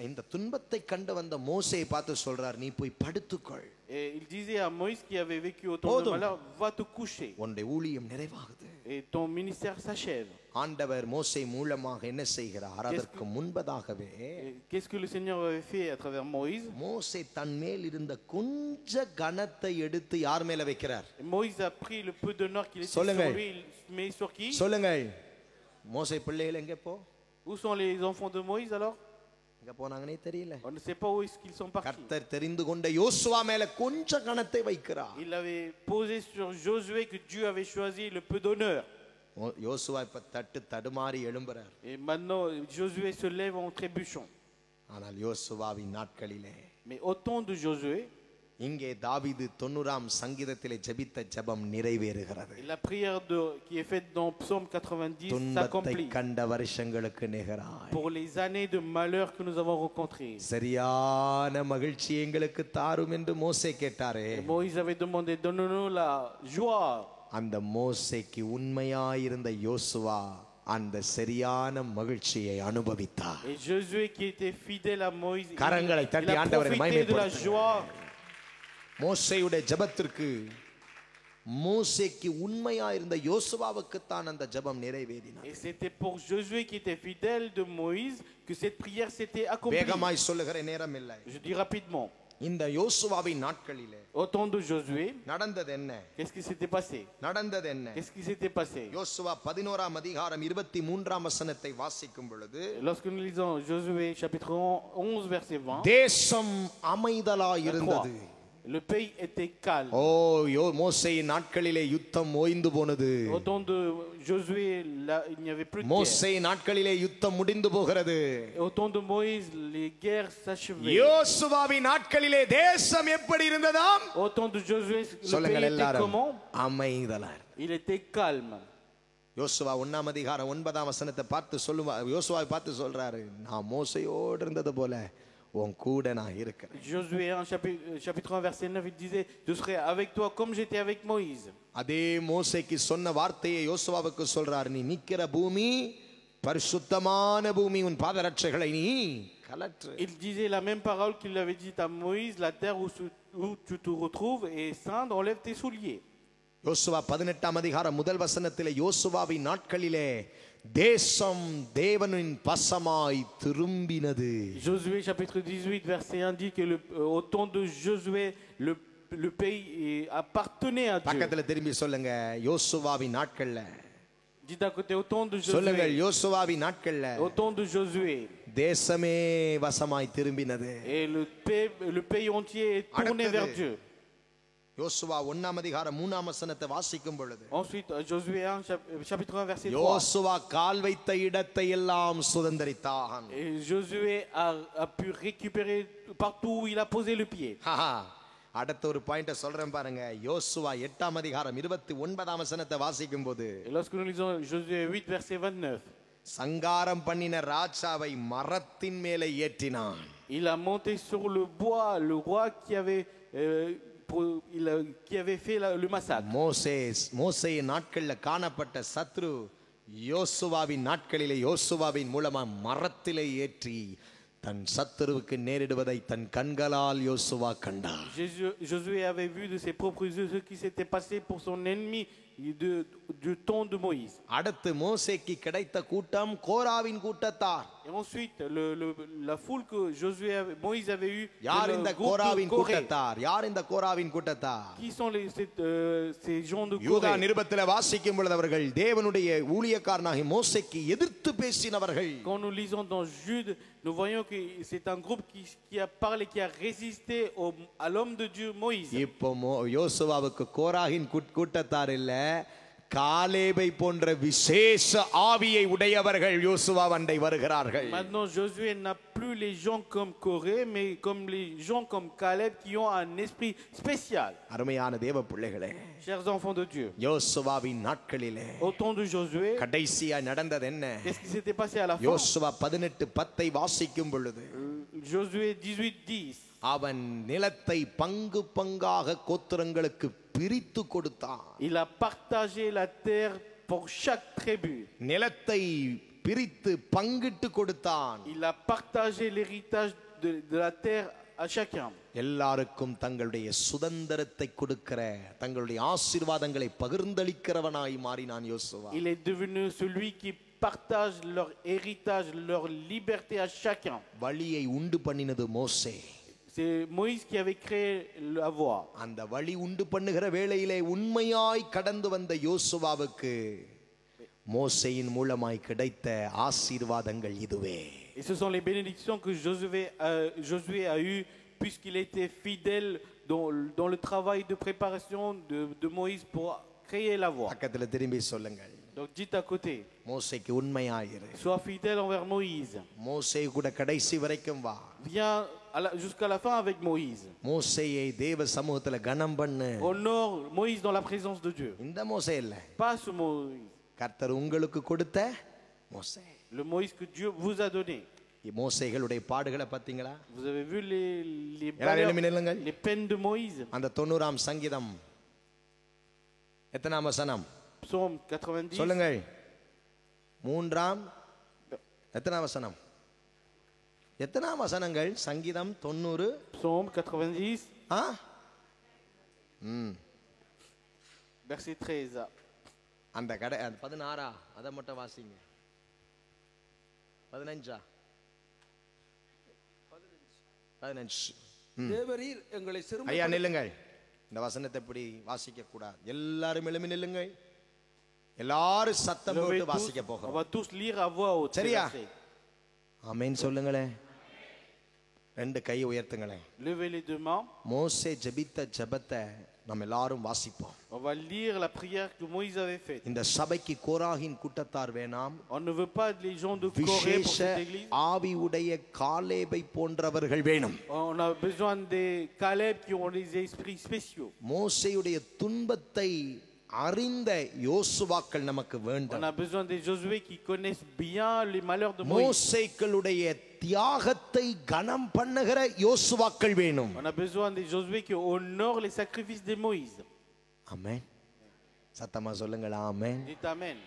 இந்த துன்பத்தை கண்டு வந்த மோசேயை பார்த்து சொல்றார், நீ போய் படுத்துக்கொள். Et il disait à Moïse qui avait vécu autant de malheur, va te coucher. உன்னுடைய ஊழியம் நிறைவாகுது. et ton ministère s'achève. ஆண்டவர் மோசே மூலமாக என்ன செய்கிறார்? அதற்கு முன்பதாகவே Et qu'est-ce que le Seigneur avait fait à travers Moïse? மோசே தன் மேல் இருந்த கொஞ்ச கனத்தை எடுத்து யார் மேல வைக்கிறார்? Et Moïse a pris le peu d'honneur qu'il était sur சொல்லுங்கள். lui, il met sur qui? சொல்லுங்கள். மோசே பிள்ளைகள் எங்க போ? Où sont les enfants de Moïse alors? எங்க போனாங்கன்னே தெரியல. On ne sait pas où est-ce qu'ils sont partis. கர்த்தர் தெரிந்து கொண்ட யோசுவா மேல கொஞ்ச கனத்தை வைக்கிறார். Il avait posé sur Josué que Dieu avait choisi le peu d'honneur. யோசுவா இப்ப தடுமாறி எழும்புறார். Et maintenant Josué se lève en trébuchant. ஆனால் யோசுவாவின் நாட்களிலே Mais au temps de Josué, இங்கே தாவீது 90ஆம் சங்கீதத்திலே ஜெபித்த ஜெபம் நிறைவேறுகிறது. la prière qui est faite dans Psaume 90 துன்பத்தை s'accomplit கண்ட வருஷங்களுக்கு நிகராய் pour les années de malheur que nous avons rencontrées. சரியான மகிழ்ச்சி எங்களுக்கு தாரும் என்று மோசே கேட்டாரே. Et Moïse avait demandé, donne-nous la joie. அந்த மோசேக்கு உண்மையாயிருந்த யோசுவா அந்த சரியான மகிழ்ச்சியை அனுபவித்தார். Et Josué qui était fidèle à Moïse, கரங்களை il தட்டி a ஆண்டவரை profité de la மகிமைப்படுத்துங்கள். joie. மோசேயுடைய ஜெபத்திற்கு மோசேக்கு உண்மையாயிருந்த யோசுவாவுக்கு தான் அந்த ஜெபம் நிறைவேறினார். Et c'était pour Josué qui était fidèle de Moïse que cette prière s'était accomplie. வேகமாய் சொல்லுகிற நேரம் இல்லை. Je dis rapidement. இந்த யோசுவாவின் நாட்களிலே Au temps de Josué, நடந்தது என்ன? qu'est-ce qui s'était passé? நடந்தது என்ன? Qu'est-ce qui s'était passé? யோசுவா 11ஆம் அதிகாரம் 23ஆம் வசனத்தை வாசிக்கும் பொழுது Lorsque nous lisons Josué chapitre 11 verset 20, தேசம் அமைதலாய் இருந்தது. le pays était calme. மோசேயின் நாட்களிலே யுத்தம் ஓய்ந்து போனது. Au temps de Josué, là, il n'y avait plus de guerre. மோசேயின் நாட்களிலே யுத்தம் முடிந்து போகிறது. Au temps de Moïse, les guerres s'achevaient. யோசுவாவின் நாட்களிலே தேசம் எப்படி இருந்ததாம்? Au temps de Josué, le pays சொல்லுங்கள் était எல்லாரும். comment? அமைதலாய். Il était calme. யோசுவா 1ஆம் அதிகாரம் 9ஆம் வசனத்தை பார்த்து சொல்லுவார். யோசுவாவை பார்த்து சொல்றாரு, நான் மோசேயோடு இருந்தது போல உன் கூட நான் இருக்கிறேன். Josué 1 chapitre 1 verset 9, il disait, je serai avec toi comme j'étais avec Moïse. அதே மோசேக்கு சொன்ன வார்த்தையை யோசுவாவுக்கு சொல்றார், நீ நிக்கிற பூமி பரிசுத்தமான பூமி, உன் பாதரட்சைகளை நீ கலற்று. Il disait la même parole qu'il avait dit à Moïse, la terre où tu te retrouves est sainte, enlève tes souliers. யோசுவா 18ஆம் அதிகாரம் முதல் வசனத்திலே யோசுவாவின் நாட்களிலே தேசம் தேவனின் பசமாய் திரும்பினது. Josué chapitre 18 verset 1 dit que au temps de Josué le pays appartenait à Dieu. பக்கத்துல திரும்பி சொல்லுங்க, யோசுவாவின் நாட்கள்ல. Dit à côté, au temps de சொல்லுங்கள், Josué. யோசுவாவின் நாட்கள்ல Au temps de Josué. தேசமே வசமாய் திரும்பினது. Et le pays entier est tourné vers Dieu. யோசுவா 1ஆம் அதிகாரம் 3ஆம் வசனத்தை வாசிக்கும் பொழுது Ensuite, Josué 1 chapitre 1 verset 3. யோசுவா கால் வைத்த இடத்தை எல்லாம் சுதந்தரித்தான். Et Josué a pu récupérer partout où il a posé le pied. அடுத்த ஒரு பாயிண்ட சொல்றேன் பாருங்க. யோசுவா 8ஆம் அதிகாரம் 29ஆம் வசனத்தை வாசிக்கும் போது, Et lorsque nous lisons Josué 8 verset 29, சங்காரம் பண்ணின ராஜாவை மரத்தின் மேலே ஏற்றினான். il a monté sur le bois le roi qui avait fait le massacre. மோசேயின் நாட்கள்ல காணப்பட்ட சத்ரு யோசுவாவின் நாட்களிலே யோசுவாவின் மூலமா மரத்திலே ஏற்றி தன் சத்துருவுக்கு நேரிடுவதை தன் கண்களால் யோசுவா கண்டார். Josué avait vu de ses propres yeux ce qui s'était passé pour son ennemi du temps de Moïse. அடுத்து மோசேக்கு கிடைத்த கூட்டம் கோராவின் கூட்டத்தார். Et ensuite la foule que Moïse avait eu. யார் இந்த கோராவின் கூட்டத்தார்? யார் இந்த கோராவின் கூட்டத்தார்? Qui sont ces gens de யூதா Corée? நிருபத்திலே வாசிக்கும் பொழுது அவர்கள் தேவனுடைய ஊழியக்காரனாகிய மோசேக்கு எதிர்த்து பேசினவர்கள். Quand nous lisons dans Jude, nous voyons que c'est un groupe qui a parlé, qui a résisté à l'homme de Dieu Moïse. இப்போ யோசுவாவுக்கு கோராகின் கூட்டத்தார் இல்ல, காலேபை போன்ற விசேஷ ஆவியை உடையவர்கள் யோசுவா வண்டை வருகிறார்கள். Maintenant Josué n'a plus les gens comme Corée, mais comme les gens comme Caleb qui ont un esprit spécial. அருமையான தேவ பிள்ளைகளே, Chers enfants de Dieu, யோசுவாவின் நாட்களிலே au temps de Josué, கடைசியா நடந்தது என்ன? qu'est-ce qui s'était passé à la fin? யோசுவா 18:10 வாசிக்கும் பொழுது, Josué 18:10, அவன் நிலத்தை பங்கு பங்காக கோத்திரங்களுக்கு பிரித்து கொடுத்தான். il a partagé la terre pour chaque tribu. நிலத்தை பிரித்து பங்கிட்டு கொடுத்தான். Il a partagé l'héritage de la terre à chacun. எல்லாருக்கும் தங்களுடைய சுதந்திரத்தை கொடுக்கிற தங்களுடைய ஆசீர்வாதங்களை பகிர்ந்தளிக்கிறவனாய் மாறினான் யோசுவா. Il est devenu celui qui partage leur héritage, leur liberté à chacun. வழியை உண்டு பண்ணினது மோசே. C'est Moïse qui avait créé la voie. அந்த வழி உண்டு பண்ணுகிற வேளையிலே உண்மையாய் கடந்து வந்த யோசுவாவுக்கு மோசேயின் மூலமாய் கிடைத்த ஆசீர்வாதங்கள் இதுவே. Et ce sont les bénédictions que Josué a eues puisqu'il était fidèle dans le travail de préparation de Moïse pour créer la voie. பக்கத்துல திரும்பி சொல்லுங்கள். Donc dites à côté, மோசேக்கு உண்மையாயிரு. sois fidèle envers Moïse. மோசே கூட கடைசி வரைக்கும் வா. Viens jusqu'à la fin avec Moïse. மோசேயை தேவ சமூகத்துல கனம் பண்ணு. Honore Moïse dans la présence de Dieu. இந்த மோசே இல்ல, Pas ce Moïse, கர்த்தர் உங்களுக்கு கொடுத்த மோசே. le Moïse que Dieu vous a donné. மோசேகளுடைய பாடுகளை பார்த்தீங்களா? Vous avez vu les எல்லாரும் எழும்பி நில்லுங்கள். les peines de Moïse. அந்த 90ஆம் சங்கீதம் எத்தனாம் வசனம் Psaume 90. சொல்லுங்கள். 3ஆம் எத்தனாம் வசனம்? எத்தனாம் வசனங்கள்? சங்கீதம் 90. Psaume 90, ஆ verset 13. அந்த கடை அந்த 16 அதை மட்டும் வாசிங்க. 15 தேவரீர் எங்களை சிறுமை ஐயா நில்லுங்கள். இந்த வசனத்தை எப்படி வாசிக்க கூடாது. எல்லாரும் எழும்பி நில்லுங்கள். எல்லாரும் சத்தம் Levez போட்டு tous, வாசிக்க on போகிறோம். va tous lire à voix haute. சரியா? ces versets. ஆமென் சொல்லுங்களேன். ரெண்டு கை உயர்த்துங்களேன். Levez les deux mains. மோசே ஜெபித்த ஜெபத்தை நம்ம எல்லாரும் வாசிப்போம். On va lire la prière que Moïse avait faite. இந்த சபைக்கு கோராகின் கூட்டத்தார் வேணாம். On ne veut pas les gens de Corée pour விசேஷ cette église. ஆவி உடைய காலேபை போன்றவர்கள் வேணும். On a besoin des Caleb qui ont des esprits spéciaux. மோசேயுடைய துன்பத்தை அறிந்த யோசுவாக்கள் நமக்கு On வேண்டும். a besoin des Josué qui connaissent bien les malheurs de Moïse. மோசேக்களுடைய தியாகத்தை கனம் பண்ணுகிற யோசுவாக்கள் வேணும். On a besoin des Josué qui honorent les sacrifices de Moïse. ஆமென். சத்தமா சொல்லுங்களா ஆமென். Dites Amen.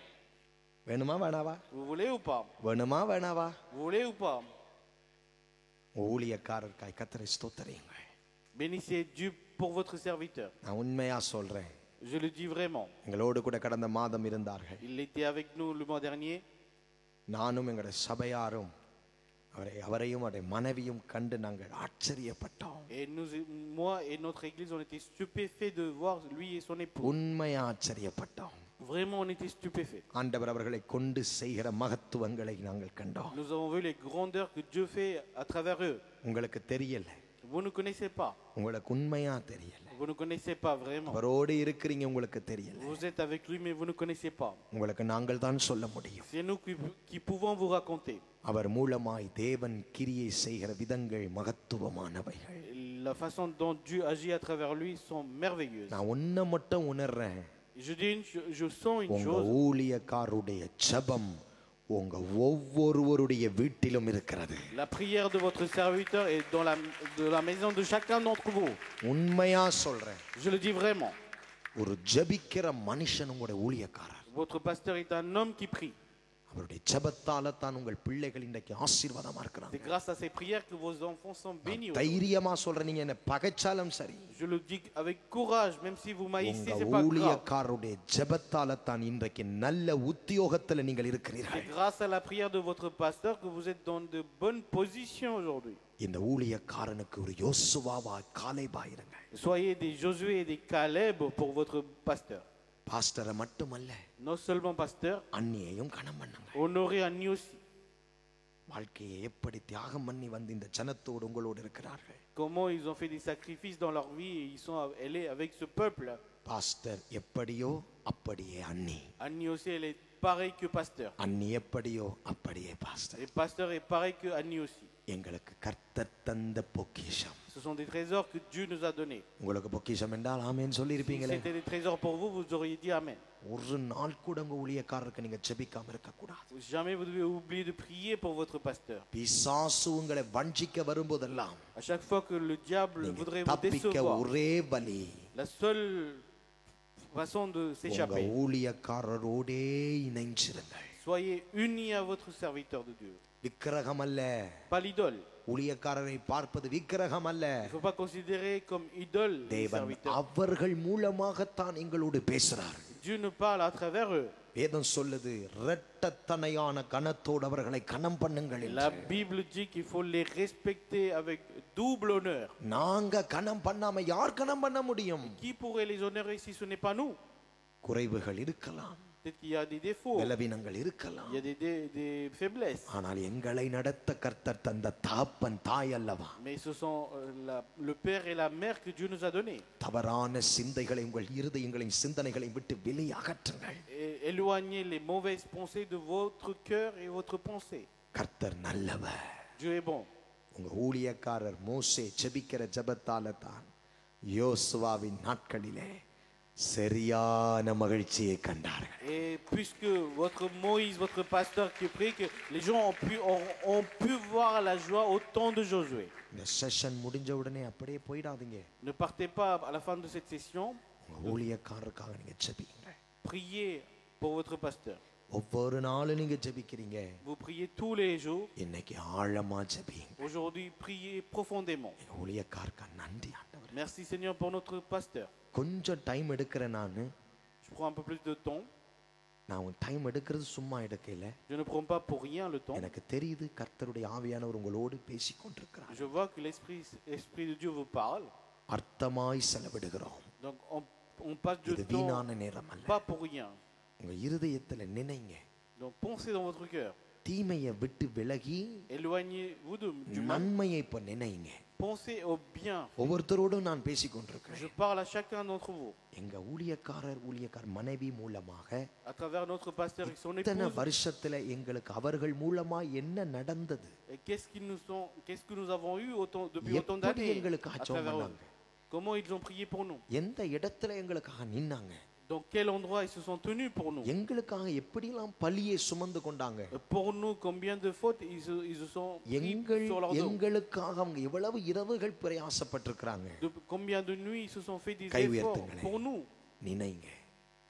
வேணுமா வேணாவா? Vous voulez ou pas? வேணுமா வேணாவா? Vous voulez ou pas? ஊழியக்காரர்காய் கர்த்தரை ஸ்தோத்திரியுங்கள். Bénissez Dieu pour votre serviteur. நான் உண்மையா சொல்றேன். Je le dis vraiment. எங்களோடு கூட கடந்த மாதம் இருந்தார்கள். Il était avec nous le mois dernier. நானும் எங்களுடைய சபையாரும் அவரையும் அவருடைய மனைவியும் கண்டு நாங்கள் ஆச்சரியப்பட்டோம். Et moi et notre église, on était stupéfaits de voir lui et son épouse. உண்மையா ஆச்சரியப்பட்டோம். Vraiment, on était stupéfaits. ஆண்டவர் அவர்களை கொண்டு செய்கிற மகத்துவங்களை நாங்கள் கண்டோம். Nous avons vu les grandeurs que Dieu fait à travers eux. உங்களுக்கு தெரியல, Vous ne connaissez pas. உங்களுக்கு உண்மையா தெரியல. Vous ne connaissez pas vraiment. அவரோடு இருக்கிறீங்க, உங்களுக்கு தெரியல. Vous êtes avec lui, mais vous ne connaissez pas. உங்களுக்கு நாங்கள் தான் சொல்ல முடியும். C'est nous qui pouvons vous raconter. அவர் மூலமாய் தேவன் கிரியை செய்கிற விதங்கள் மகத்துவமானவைகள். La façon dont Dieu agit à travers lui sont merveilleuses. நான் ஒன்ன மட்டும் உணர்றேன். Je sens une உங்க chose. ஊழியக்காரருடைய ஜெபம் உங்க ஒவ்வொருவருடைய வீட்டிலும் இருக்கிறது. La prière de votre serviteur est dans la maison de chacun d'entre vous. உண்மையா சொல்றேன். Je le dis vraiment. ஒரு ஜெபிக்கிற மனுஷன் உங்களுடைய ஊழியக்காரர். Votre pasteur est un homme qui prie. அவருடைய ஜெபத்தால தான் உங்கள் பிள்ளைகள் இன்றைக்கு ஆசீர்வாதமா இருக்கிறாங்க. C'est grâce à ces prières que vos enfants sont bénis. தைரியமா சொல்றேன், நீங்க என்ன பகைச்சாலும் சரி. Je le dis avec courage, même si vous maïssez, உங்க c'est pas grave. ஊழியக்காரருடைய ஜெபத்தால தான் இன்றைக்கு நல்ல உத்தியோகத்துல நீங்கள் இருக்கிறீர்கள். C'est grâce à la prière de votre pasteur que vous êtes dans de bonnes positions aujourd'hui. இந்த ஊழியக்காரனுக்கு ஒரு யோசுவாவா காலேபா இருங்க. Soyez des Josué et des Caleb pour votre pasteur. பாஸ்டரை மட்டுமல்ல, Non seulement pasteur, அன்னியையும் கனம் பண்ணுங்க. honorez Annie aussi. வாழ்க்கையை எப்படி தியாகம் பண்ணி வந்து இந்த ஜனத்தோடு உங்களோடு இருக்கிறார்கள். Comment ils ont fait des sacrifices dans leur vie et ils sont allés avec ce peuple. Pastor எப்படியோ அப்படியே அன்னி. Annie aussi, elle est pareille que pasteur. அன்னி எப்படியோ அப்படியே pastor. Et pasteur est pareil que Annie aussi. எங்களுக்கு கர்த்தர் தந்த பொக்கிஷம். Ce sont des trésors que Dieu nous a donnés. உங்களுக்கு பொக்கிஷம் என்றால் ஆமென் சொல்லி Si இருப்பீங்களே. c'était des trésors pour vous, vous auriez dit Amen. ஒரு நாள் கூட உங்க ஊழியக்காரருக்கு நீங்க ஜெபிக்காம இருக்க கூடாது. Jamais vous devez oublier de prier pour votre pasteur. பிசாசு உங்களை வஞ்சிக்க வரும்போதெல்லாம் À chaque fois que le diable voudrait vous தப்பிக்க décevoir, ஒரே வழி la seule façon de உங்க s'échapper, ஊழியக்காரரோடே இணைஞ்சிருங்கள். Soyez unis à votre serviteur de Dieu. விக்கிரகம் அல்ல. Pas l'idole. ஊழியக்காரரை பார்ப்பது விக்கிரகம் அல்ல. Il ne faut pas considérer comme idole les தேவன் serviteurs. அவர்கள் மூலமாகத்தான் எங்களோடு பேசுறார். Dieu nous parle à travers eux. வேதம் சொல்லுது இரட்டத்தனையான கனத்தோடு அவர்களை கனம் பண்ணுங்கள். La Bible dit qu'il faut les respecter avec double honneur. நாங்க கனம் பண்ணாம யார் கனம் பண்ண முடியும்? Qui pourrait les honorer si ce n'est pas nous? குறைவுகள் இருக்கலாம், Peut-être qu'il y a des défauts, பலவீனங்கள் இருக்கலாம். il y a des faiblesses. ஆனால் எங்களை நடத்த கர்த்தர் தந்த தாப்பன் தாய் அல்லவா? Mais ce sont le père et la mère que Dieu nous a donnés. தவறான சிந்தைகளை உங்கள் இருதயங்களின் சிந்தனைகளை விட்டு வெளியே அகற்றுங்கள். Éloignez les mauvaises pensées de votre cœur et votre pensée. கர்த்தர் நல்லவர். Dieu est bon. உங்க ஊழியக்காரர் மோசே ஜெபிக்கிற ஜெபத்தால தான் யோசுவாவின் நாட்களிலே சரியான மகிழ்ச்சியை கண்டார்கள். Et puisque votre Moïse, votre pasteur qui prie, que les gens ont pu voir la joie au temps de Josué. இந்த செஷன் முடிஞ்ச உடனே அப்படியே போயிடாதீங்க. Ne partez pas à la fin de cette session. உங்க ஊழியக்காரருக்காக நீங்க ஜெபிங்க. Priez pour votre pasteur. ஒவ்வொரு நாளும் நீங்க ஜெபிக்கிறீங்க. Vous priez tous les jours. இன்னைக்கு ஆழமா ஜெபிங்க. Aujourd'hui, priez profondément. ஊழியக்காரருக்கு நன்றி ஆண்டவரே. Merci Seigneur pour notre pasteur. கொஞ்சம் டைம் எடுக்கிறேன் நான். Je prends un peu plus de temps. நான் டைம் எடுக்கிறது சும்மா எடுக்கல. Je ne prends pas pour rien le temps. எனக்கு தெரியுது கர்த்தருடைய ஆவியானவர் உங்களோடு பேசிக் கொண்டிருக்கிறார். Je vois que l'esprit de Dieu vous parle. அர்த்தமாய் செலவிடுகிறோம். Donc on passe இது du temps வீணான நேரம் அல்ல. pas pour rien. உங்க இருதயத்துல நினைங்க. Donc pensez dans votre cœur. தீமையை விட்டு விலகி Éloignez-vous du mal. நன்மையை இப்ப நினைங்க. Pensez au bien. ஒவ்வொருத்தரோடும் நான் பேசிக் கொண்டிருக்கிறேன். Je parle à chacun d'entre vous. எங்க ஊழியக்காரர் மனைவி மூலமாக À travers notre pasteur et son இத்தனை épouse. வருஷத்துல எங்களுக்கு அவர்கள் மூலமா என்ன நடந்தது? Et qu'est-ce que nous avons eu depuis autant எப்படி d'années எங்களுக்கு à ஜெபம் travers eux? பண்ணாங்க? Comment ils ont prié pour nous? எந்த இடத்துல எங்களுக்காக நின்னாங்க? Dans quel endroit ils se sont tenus pour nous? எங்களுக்காக எப்படிலாம் பழியை சுமந்து கொண்டாங்க? Pour nous, combien de fautes ils se sont pris sur leur dos? எங்களுக்காக அவங்க எவ்வளவு இரவுகள் பிரயாசப்பட்டிருக்காங்க? Combien de nuits ils se sont fait des கை efforts உயர்த்துங்களேன். pour nous? நினைங்க.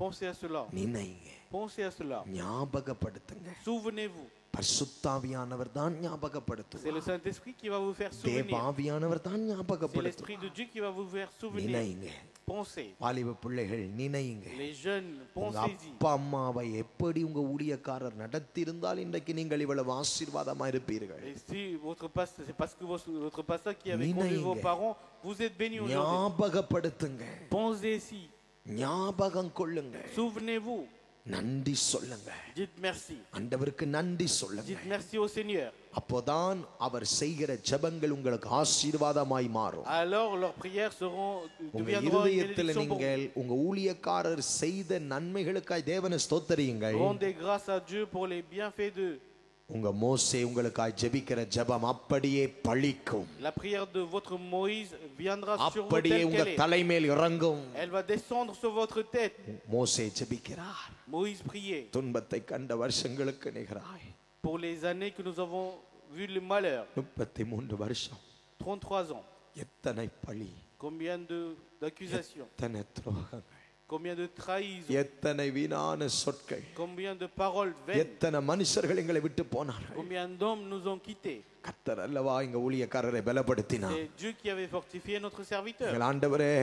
Pensez à cela. நினைங்க. Pensez à cela. ஞாபகப்படுத்துங்க. Souvenez-vous. பரிசுத்தாவியானவர் தான் C'est le ஞாபகப்படுத்துவார். Saint-Esprit qui va vous faire souvenir. தேவாவியானவர் தான் C'est ஞாபகப்படுத்துவார். l'Esprit de Dieu qui va vous faire souvenir. நினைங்க. Pensez. வாலிப பிள்ளைகள் நினைங்க. Les jeunes, உங்க pensez-y. அப்பா அம்மாவை எப்படி உங்க ஊழியக்காரர் நடத்தி இருந்தால் இன்றைக்கு நீங்கள் இவ்வளவு ஆசீர்வாதமா இருப்பீர்கள். Et si votre pasteur, c'est parce que votre pasteur qui avait Ninaïnge. conduit vos parents, vous êtes bénis aujourd'hui. ஞாபகப்படுத்துங்க. Pensez-y. ஞாபகம் கொள்ளுங்க. Souvenez-vous. நன்றி சொல்லுங்க. Dites merci. ஆண்டவருக்கு நன்றி சொல்லுங்க. Dites merci au Seigneur. அப்போதான் அவர் செய்கிற ஜெபங்கள் உங்களுக்கு ஆசீர்வாதமாய் மாறும். Alors leurs prières உங்க deviendront une இருதயத்தில் bénédiction pour vous. நீங்கள் உங்க ஊழியக்காரர் செய்த நன்மைகளுக்காய் தேவனை ஸ்தோத்திரியுங்கள். Rendez grâce à Dieu pour les bienfaits de. உங்க மோசே உங்களுக்காய் ஜெபிக்கிற ஜெபம் அப்படியே பலிக்கும். La prière de votre Moïse viendra sur vous அப்படியே telle உங்க qu'elle est. தலைமேல் இறங்கும். Elle va descendre sur votre tête. மோசே ஜெபிக்கிறார். Moïse priait துன்பத்தை கண்ட வருஷங்களுக்கு நிகராய் pour les années que nous avons vu le malheur. 33 வருஷம். 33 ans. எத்தனை பழி, Combien d'accusations, எத்தனை துரோகங்கள், combien de trahisons, எத்தனை வீணான சொற்கள், combien de paroles vaines, எத்தனை மனுஷர்கள் எங்களை விட்டு போனார்கள். combien d'hommes nous ont quittés. கர்த்தர் அல்லவா எங்க ஊழியக்காரரை பலப்படுத்தினார். C'est Dieu qui avait fortifié notre serviteur. எங்கள் ஆண்டவரே,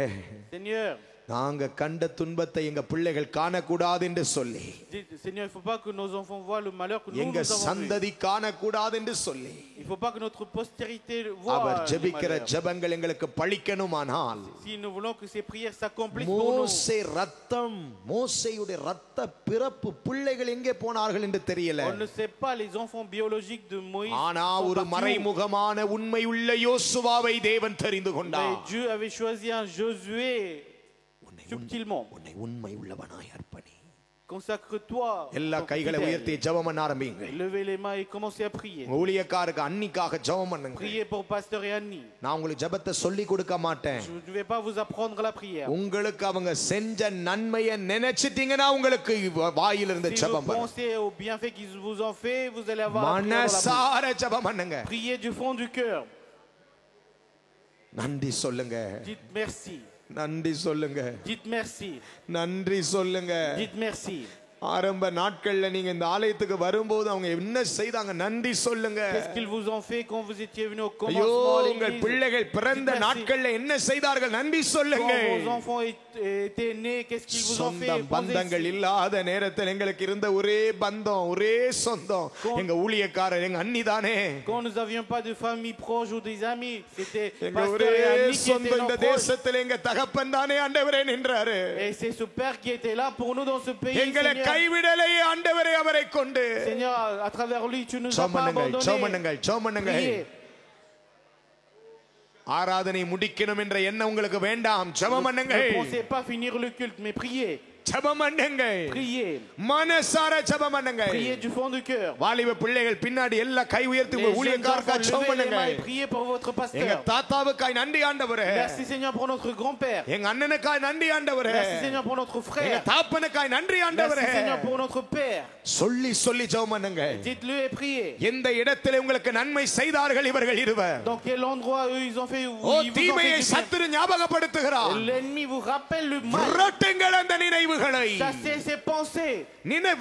Seigneur, நாங்க கண்ட துன்பத்தை எங்க பிள்ளைகள் காணக்கூடாது என்று சொல்லி, dites, Seigneur, il ne faut pas que nos enfants voient le malheur que nous எங்க avons vu. சந்ததி காணக்கூடாது என்று சொல்லி, Il ne faut pas que notre postérité voit அவர் les ஜெபிக்கிற malheurs. ஜெபங்கள் எங்களுக்கு பழிக்கணுமானால் Si nous voulons que ces prières s'accomplissent pour nous, மோசே ரத்தம், மோசேயுடைய ரத்த பிறப்பு பிள்ளைகள் எங்கே போனார்கள் என்று தெரியல. on ne sait pas les enfants biologiques de Moïse. ஆனா sont ஒரு partis où. மறைமுகமான உண்மையுள்ள யோசுவாவை தேவன் தெரிந்து Mais கொண்டார். Dieu avait choisi un Josué subtilement. உன்னை உண்மை உள்ளவனாய் அர்ப்பணி. Consacre-toi. எல்லா கைகளை உயர்த்தி ஜெபம் பண்ண ஆரம்பிங்க. Levez les mains et commencez à prier. ஊழியக்காரருக்கு அன்னிக்காக ஜெபம் பண்ணுங்க. Priez pour Pasteur et Annie. நான் உங்களுக்கு ஜெபத்தை சொல்லி கொடுக்க மாட்டேன். Je ne vais pas vous apprendre la prière. உங்களுக்கு அவங்க செஞ்ச நன்மையை நினைச்சிட்டீங்கன்னா உங்களுக்கு வாயிலிருந்து Si vous ஜெபம் பண்ணுங்க. pensez aux bienfaits qu'ils vous ont fait, vous allez avoir la prière dans la bouche. மனசார ஜெபம் பண்ணுங்க. Priez du fond du cœur. நன்றி சொல்லுங்க. Dites merci. நன்றி சொல்லுங்க. Dites merci. நன்றி சொல்லுங்க. Dites merci. ஆரம்ப நாட்கள்ல நீங்க இந்த ஆலயத்துக்கு வரும்போது அவங்க என்ன செய்தாங்க நன்றி சொல்லுங்க. Qu'est-ce qu'ils vous ont fait quand vous étiez venus au ஐயோ commencement à உங்கள் l'église? பிள்ளைகள் பிறந்த நாட்கள்ல என்ன செய்தார்கள் நன்றி சொல்லுங்க. Quand vos enfants étaient nés, qu'est-ce qu'ils vous ont fait? சொந்தம் பந்தங்கள் இல்லாத நேரத்தில் எங்களுக்கு இருந்த ஒரே பந்தம் ஒரே சொந்தம் எங்க ஊழியக்காரர் எங்க அண்ணி தானே. Quand nous n'avions pas de famille proche ou des amis, c'était எங்க pasteur ஒரே et amis qui சொந்தம் étaient இந்த nos proches. தேசத்துல எங்க தகப்பன் தானே ஆண்டவரே நின்றாரு. Et c'est ce père qui était là pour nous dans ce pays. எங்களை கைவிடலை ஆண்டவரே அவரை கொண்டு. Seigneur, à travers lui, tu nous as pas சோமனங்கள் abandonnés. சோமனங்கள் சோமனங்கள். Priez. ஆராதனை முடிக்கணும் என்ற எண்ணம் உங்களுக்கு வேண்டாம். ஜெபம் Ne பண்ணுங்கள். pensez pas finir le culte, mais priez. ஜெபம் பண்ணுங்கள். Priez. மனசார ஜெபம் பண்ணுங்கள். Priez du fond du cœur. வாலிப பிள்ளைகள் பின்னாடி எல்லாம் கை உயர்த்தி Les உங்க jeunes ஊழியக்காரருக்காக enfants, ஜெபம் levez les mains பண்ணுங்கள். et priez pour votre எங்க pasteur. தாத்தாவுக்காய் நன்றி ஆண்டவரே. Merci Seigneur pour notre grand-père. எங்க அண்ணனுக்காய் நன்றி ஆண்டவரே. Merci Seigneur pour notre எங்க frère. தாப்பனுக்காய் நன்றி ஆண்டவரே. Merci Seigneur pour notre père. சொல்லி சொல்லி ஜெபம் பண்ணுங்க. Dites-le et priez. எந்த இடத்திலே உங்களுக்கு நன்மை செய்தார்கள் இவர்கள் இருவர். Dans quel endroit eux ils ont fait ஓ ils vous ont தீமையை fait du bien. சத்துரு ஞாபகப்படுத்துகிறார். L'ennemi vous rappelle le mal. விரட்டுங்கள் அந்த நினைவுகளை. Chassez ces pensées.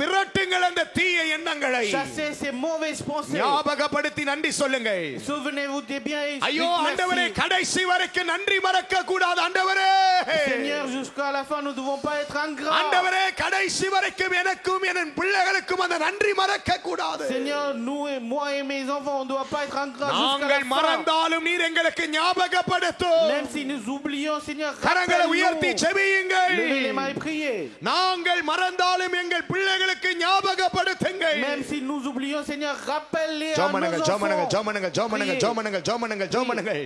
விரட்டுங்கள் அந்த தீய எண்ணங்களை. Chassez ces mauvaises pensées. ஞாபகப்படுத்தி நன்றி சொல்லுங்கள். Souvenez-vous des biens et ஐயோ dites ஆண்டவரே merci. கடைசி வரைக்கும் நன்றி மறக்க கூடாது ஆண்டவரே. Seigneur, jusqu'à la fin nous ne devons pas être ingrats. ஆண்டவரே கடைசி வரைக்கும் எனக்கும் என் பிள்ளைகளுக்கும் அந்த நன்றி மறக்க கூடாது. Seigneur, nous et moi et mes enfants on ne doit pas être ingrats jusqu'à la நாங்கள் fin. மறந்தாலும் நீர் எங்களுக்கு ஞாபகப்படுத்தும். Même si nous oublions, Seigneur, கரங்களை உயர்த்தி rappelle-nous. ஜெபியுங்கள். Levez les mains et priez. நாங்கள் மறந்தாலும் எங்கள் பிள்ளைகளுக்கு ஞாபகப்படுத்துங்கள். Même si nous oublions, Seigneur, rappelle-les à nos ஜெபமனுங்கள் enfants. ஜெபமனுங்கள் ஜெபமனுங்கள் ஜெபமனுங்கள் Priez. ஜெபமனுங்கள் ஜெபமனுங்கள் ஜெபமனுங்கள்.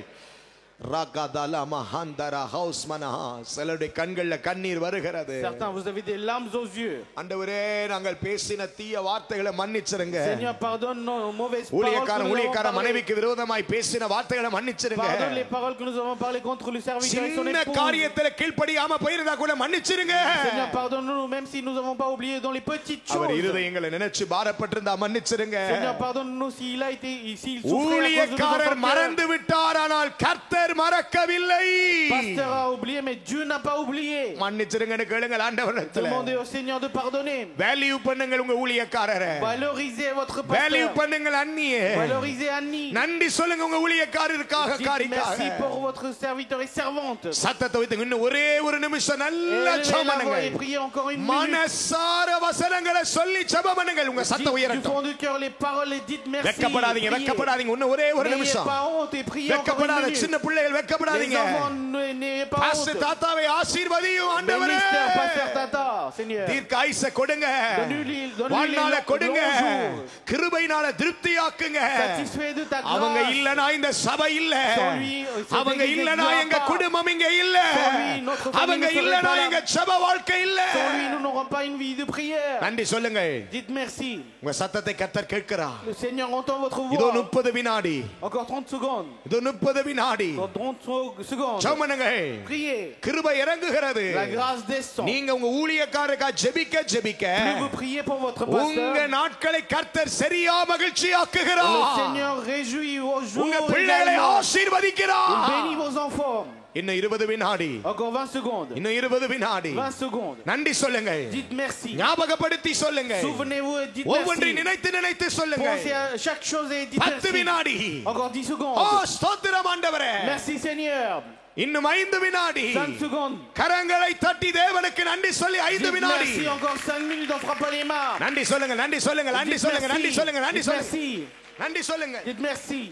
ரகதல மஹந்தர ஹௌஸ்மனா. சிலருடைய கண்கள்ல கண்ணீர் வருகிறது. Certains, vous avez des larmes aux yeux. ஆண்டவரே நாங்கள் பேசின தீய வார்த்தைகளை மன்னிச்சிருங்க. Seigneur, pardonne nos mauvaises paroles. ஊழியக்கார மனைவிக்கு விரோதமாய் பேசின வார்த்தைகளை மன்னிச்சிருங்க. Pardonne les paroles que nous avons parlé contre le serviteur et son சின்ன épouse. காரியத்துல கீழ்ப்படியாம போயிருந்தா கூட மன்னிச்சிருங்க. Seigneur, pardonne-nous même si nous n'avons pas oublié dans les petites அவர் choses. இருதயங்களை நினைச்சு பாரப்பட்டிருந்தா மன்னிச்சிருங்க. Seigneur, pardonne-nous s'il a été ici, il souffrait à cause de nos ஊழியக்காரர் enfants. மறந்து விட்டார் ஆனால் கர்த்தர் மறக்கவில்லை. Pasteur a oublié, mais Dieu n'a pas oublié. மன்னிச்சிருங்கன்னு கேளுங்கள் ஆண்டவரிடத்துல. Demandez au Seigneur de pardonner. Value பண்ணுங்கள் உங்க ஊழியக்காரரை. Valorisez votre value pasteur. பண்ணுங்கள் அண்ணியே. Valorisez Annie. நன்றி சொல்லுங்க உங்க ஊழியக்காரருக்காக Dites காரிக்காக. merci pour votre serviteur et servante. சத்தத்தை வைத்து இன்னும் ஒரே ஒரு நிமிஷம் நல்லா Élevez la voix et ஜெபமனுங்கள். priez encore une minute. மனசார வசனங்களை சொல்லி ஜெபமனுங்கள். உங்க சத்தம் Dites du உயரட்டும். fond du cœur les paroles et dites merci. வெட்கப்படாதீங்க Priez. வெட்கப்படாதீங்க இன்னும் ஒரே ஒரு N'ayez நிமிஷம். pas honte et priez encore une வெட்கப்படாத minute. சின்ன பிள்ளைகள் Les வெட்கப்படாதீங்க. enfants, n'ayez pas pastor honte. தாத்தாவை ஆசீர்வதியும் ஆண்டவரே. Bénissez Pasteur Tata, Seigneur. தீர்க்க ஆயுசை கொடுங்க. Donne-lui வாழ்நாள les கொடுங்க. longs jours. கிருபையினால திருப்தியாக்குங்க. Satisfait de ta அவங்க grâce. இல்லனா இந்த சபை இல்ல. Sans lui, cette அவங்க église இல்லனா n'existera எங்க pas. குடும்பம் இங்க இல்ல. Sans lui, notre famille அவங்க ne serait இல்லனா pas là. எங்க ஜெப வாழ்க்கை இல்ல. Sans lui, nous n'aurons pas une vie de prière. நன்றி சொல்லுங்க. Dites merci. உங்க சத்தத்தை கர்த்தர் கேட்கிறார். Le Seigneur entend votre இதோ voix. 30 வினாடி. Encore 30 secondes. இதோ 30 வினாடி. Encore 30 secondes. ஜெபமனுங்க. Priez. கிருபை இறங்குகிறது. La grâce descend. நீங்க உங்க ஊழியக்காரருக்கா ஜெபிக்க ஜெபிக்க Plus vous priez pour votre உங்க pasteur, நாட்களை கர்த்தர் சரியா மகிழ்ச்சி le ஆக்குகிறார். Seigneur réjouit vos jours. உங்க பிள்ளைகளை également. Il ஆசீர்வதிக்கிறார். bénit vos enfants. இன்னும் 20 வினாடி. Encore 20 secondes. இன்னும் 20 வினாடி. 20 secondes. நன்றி சொல்லுங்க. Dites merci. ஞாபகப்படுத்தி சொல்லுங்க. Souvenez-vous et dites ஒவ்வொன்றை merci. நினைத்து நினைத்து சொல்லுங்க. Pensez à chaque chose et dites 10 merci. வினாடி. Encore 10 ஓ secondes. ஸ்தோத்திரம் ஆண்டவரே. Merci Seigneur. இன்னும் 5 வினாடி. 5 secondes. கரங்களை தட்டி தேவனுக்கு நன்றி சொல்லி 5 Dites வினாடி. merci. Encore 5 minutes. On frappe les mains. நன்றி சொல்லுங்க நன்றி சொல்லுங்க நன்றி Dites சொல்லுங்க நன்றி merci. சொல்லுங்க நன்றி Dites சொல்லுங்க merci. நன்றி சொல்லுங்க. Dites merci.